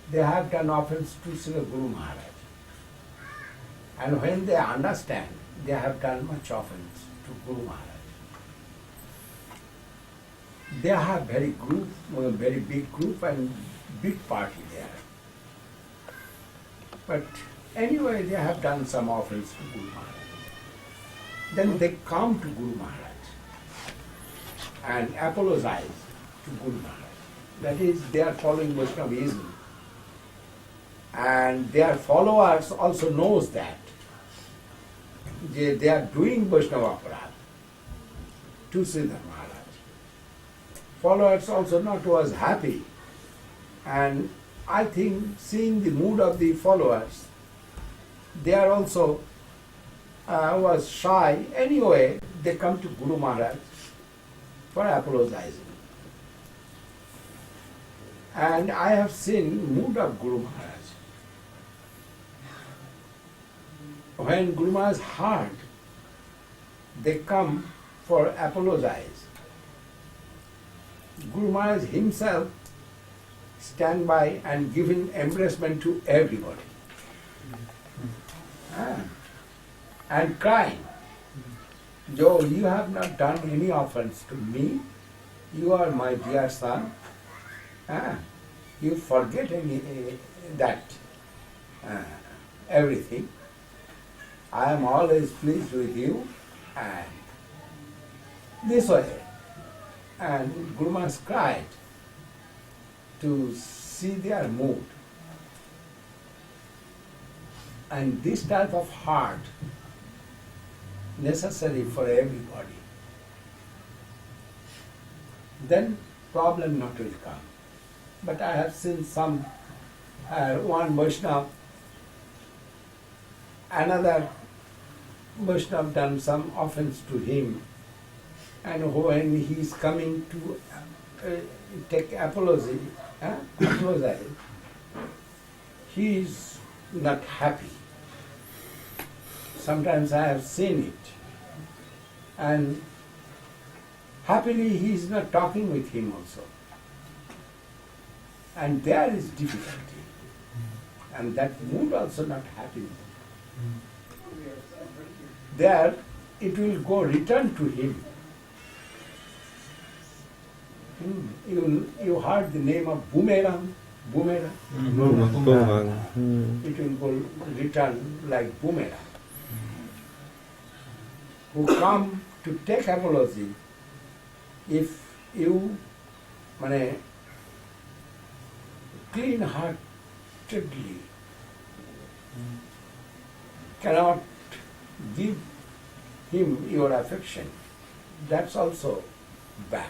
they have done offense to Srila Guru Maharaj. And when they understand, they have done much offense to Guru Maharaj. They have very big group and big party there. But anyway, they have done some offense to Guru Maharaj. Then they come to Guru Maharaj and apologize to Guru Maharaj. That is, they are following Vaishnavism. And their followers also knows that they are doing Vaishnava Aparat to Sundar Maharaj. Followers also not was happy. And I think seeing the mood of the followers, they are also was shy. Anyway, they come to Guru Maharaj for apologizing. And I have seen mood of Guru Maharaj. When Guru Maharaj heard, they come for apologize. Guru Maharaj himself stand by and giving embracement to everybody. And crying. Joe, you have not done any offense to me. You are my dear son. You forget everything. I am always pleased with you, and this way. And Guru Maharaj cried to see their mood. And this type of heart necessary for everybody. Then problem not will come. But I have seen some, one Vaishnava, another Vaishnava done some offense to him, and when he is coming to take apology, apologize, he is not happy. Sometimes I have seen it, and happily he is not talking with him also. And there is difficulty, and that mood also not happy. There it will go return to him. You heard the name of boomerang? Boomerang? It will go return like boomerang. Who come to take apology, if you clean-heartedly cannot give him your affection, that's also bad.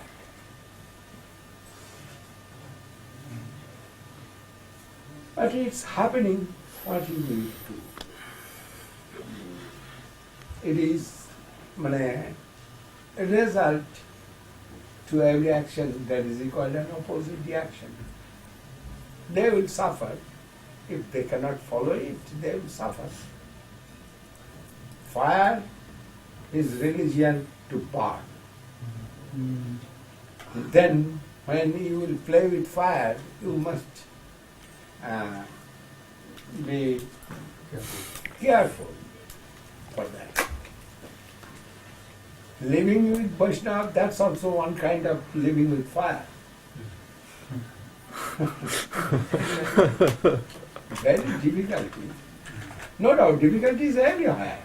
But it's happening, what you will do. It is a result to every action that is equal and opposite reaction. They will suffer. If they cannot follow it, they will suffer. Fire is religion to burn. Then when you will play with fire, you must be careful for that. Living with Vaishnava, that's also one kind of living with fire. Very difficulty. No doubt, difficulty is everywhere.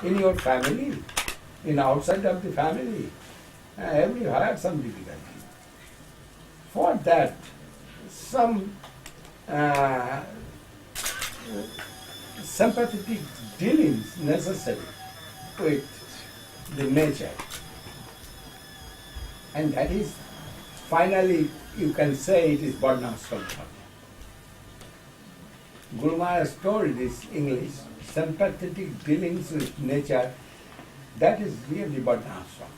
In your family, in outside of the family, everywhere some difficulty. For that, some sympathetic dealings necessary with the nature. And that is, finally, you can say it is Varnashram. Guru Maharaj told this English, sympathetic dealings with nature, that is really Varnashram.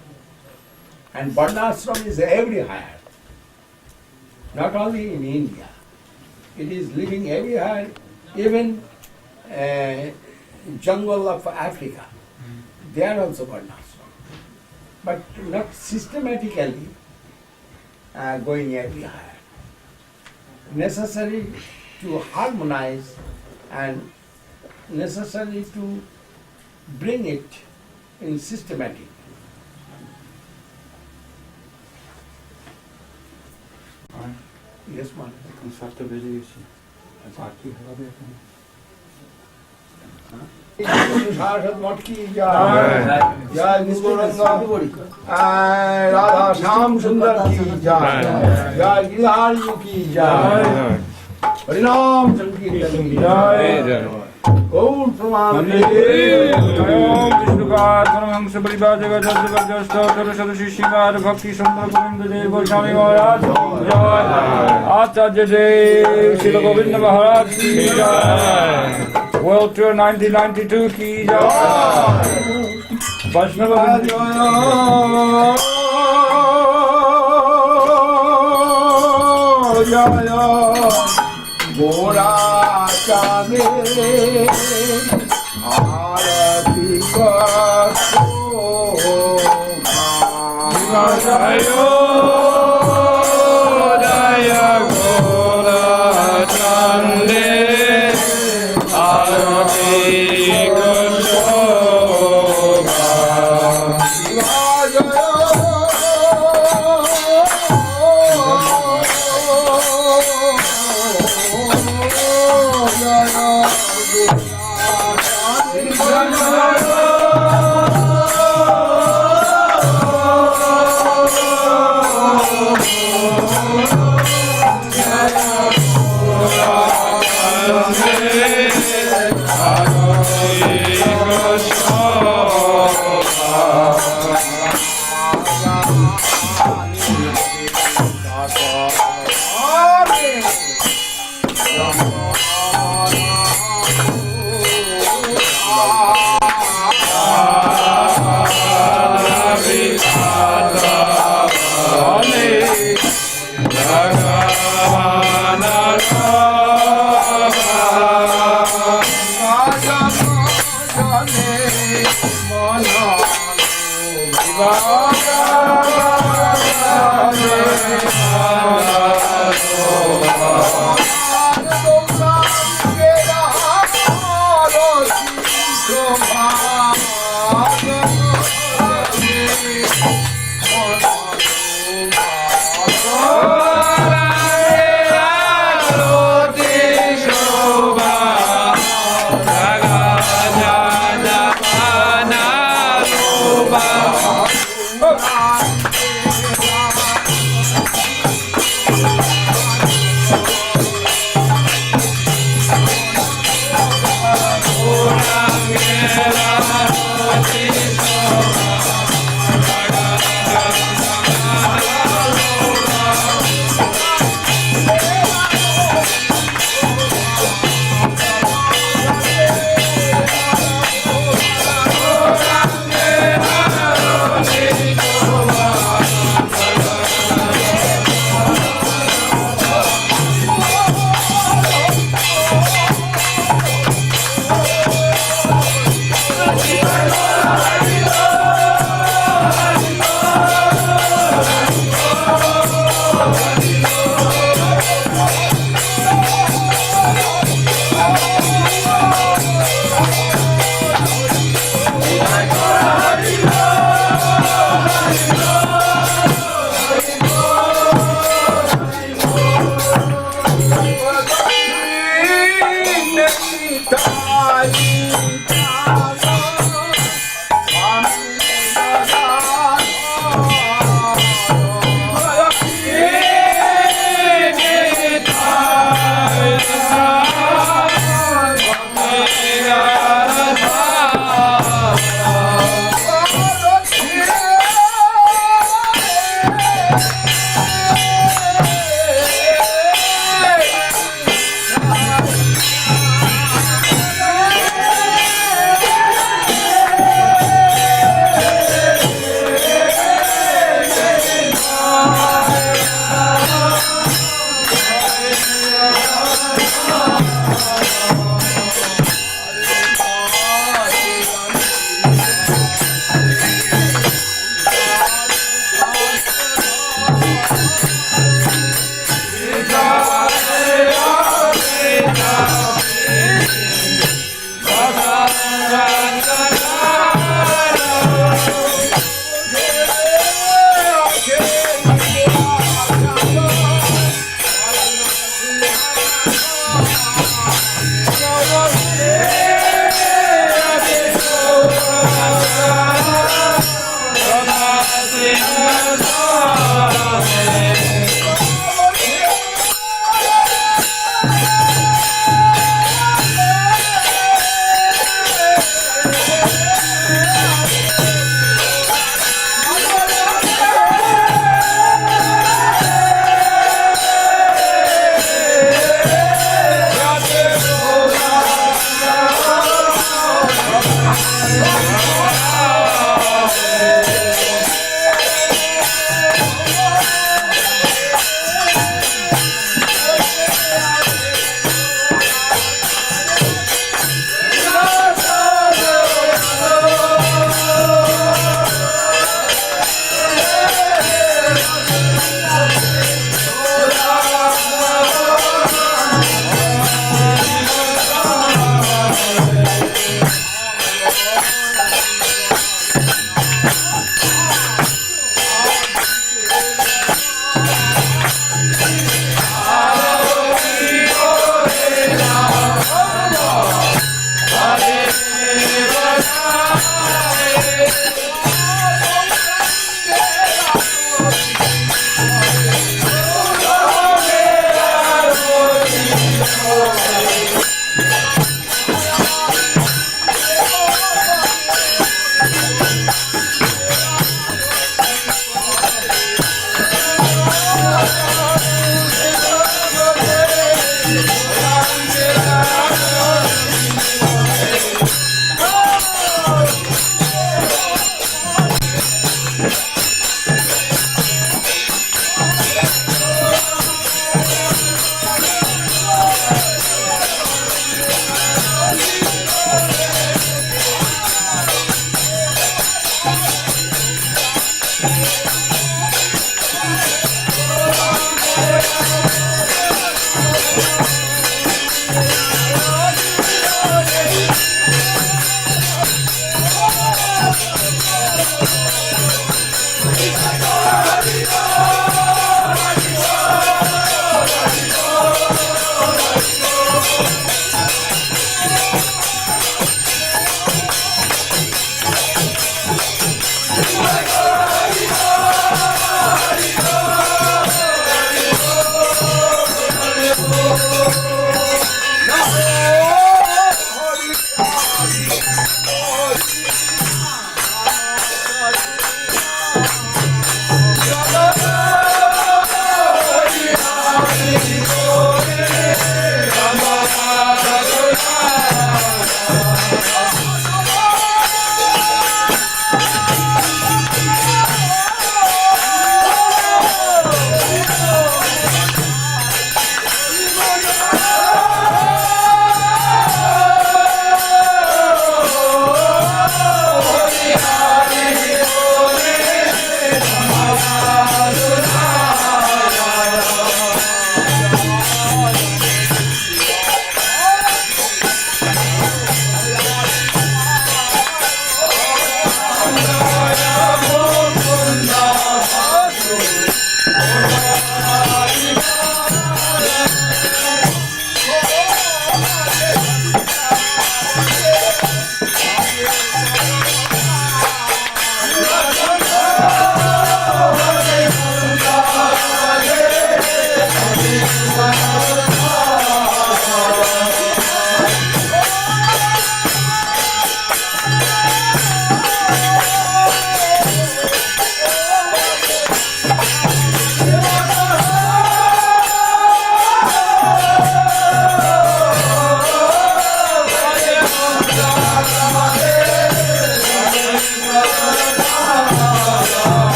And Varnashram is everywhere, not only in India. It is living everywhere, even jungle of Africa. They are also Varnashram. But not systematically going everywhere. Necessary to harmonize and necessary to bring it in systematic. Yes, ma'am. Saraswat Mat ki jai, jai Guranga, Radha Shyam Sundar ki jai, jai Gilhari ki jai, Harinam Sankirtan ki jai, Gaur Pramanande, Om Vishnu Gad, Paramahansa Paribhajaka Jadavajasta, Saraswat Shishimad, Bhakti Sundar Govinda Goswami Maharaja ki jai, Acharya Dev, Srila Govinda Maharaja ki jai, World Tour 1992 ki jai, Vaishnava jaya, Gora Chame, Arati Kato, Jaya, Jaya Gora Chame, Arati Kato, Jaya. Jai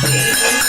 Hare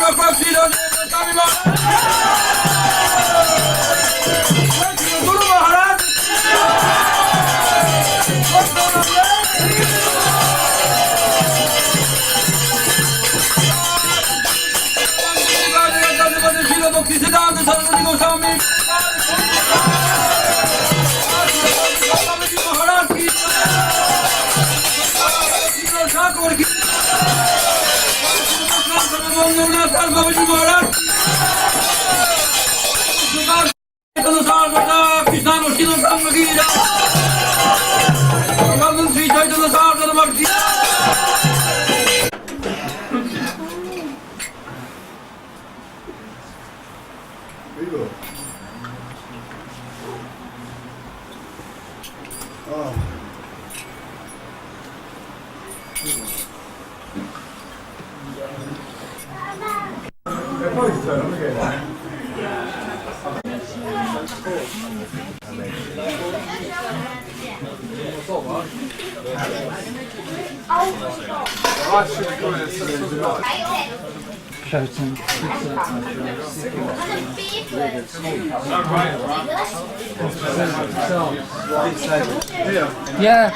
Bhakti Goswami Guru Maharaj Srila Bhakti Siddhanta Saraswat Goswami Maharaj ki Thakur ki Govinda Maharaja Krishna Krishna Samagida Sri Chaitanya Saraswat Bhakti Yeah.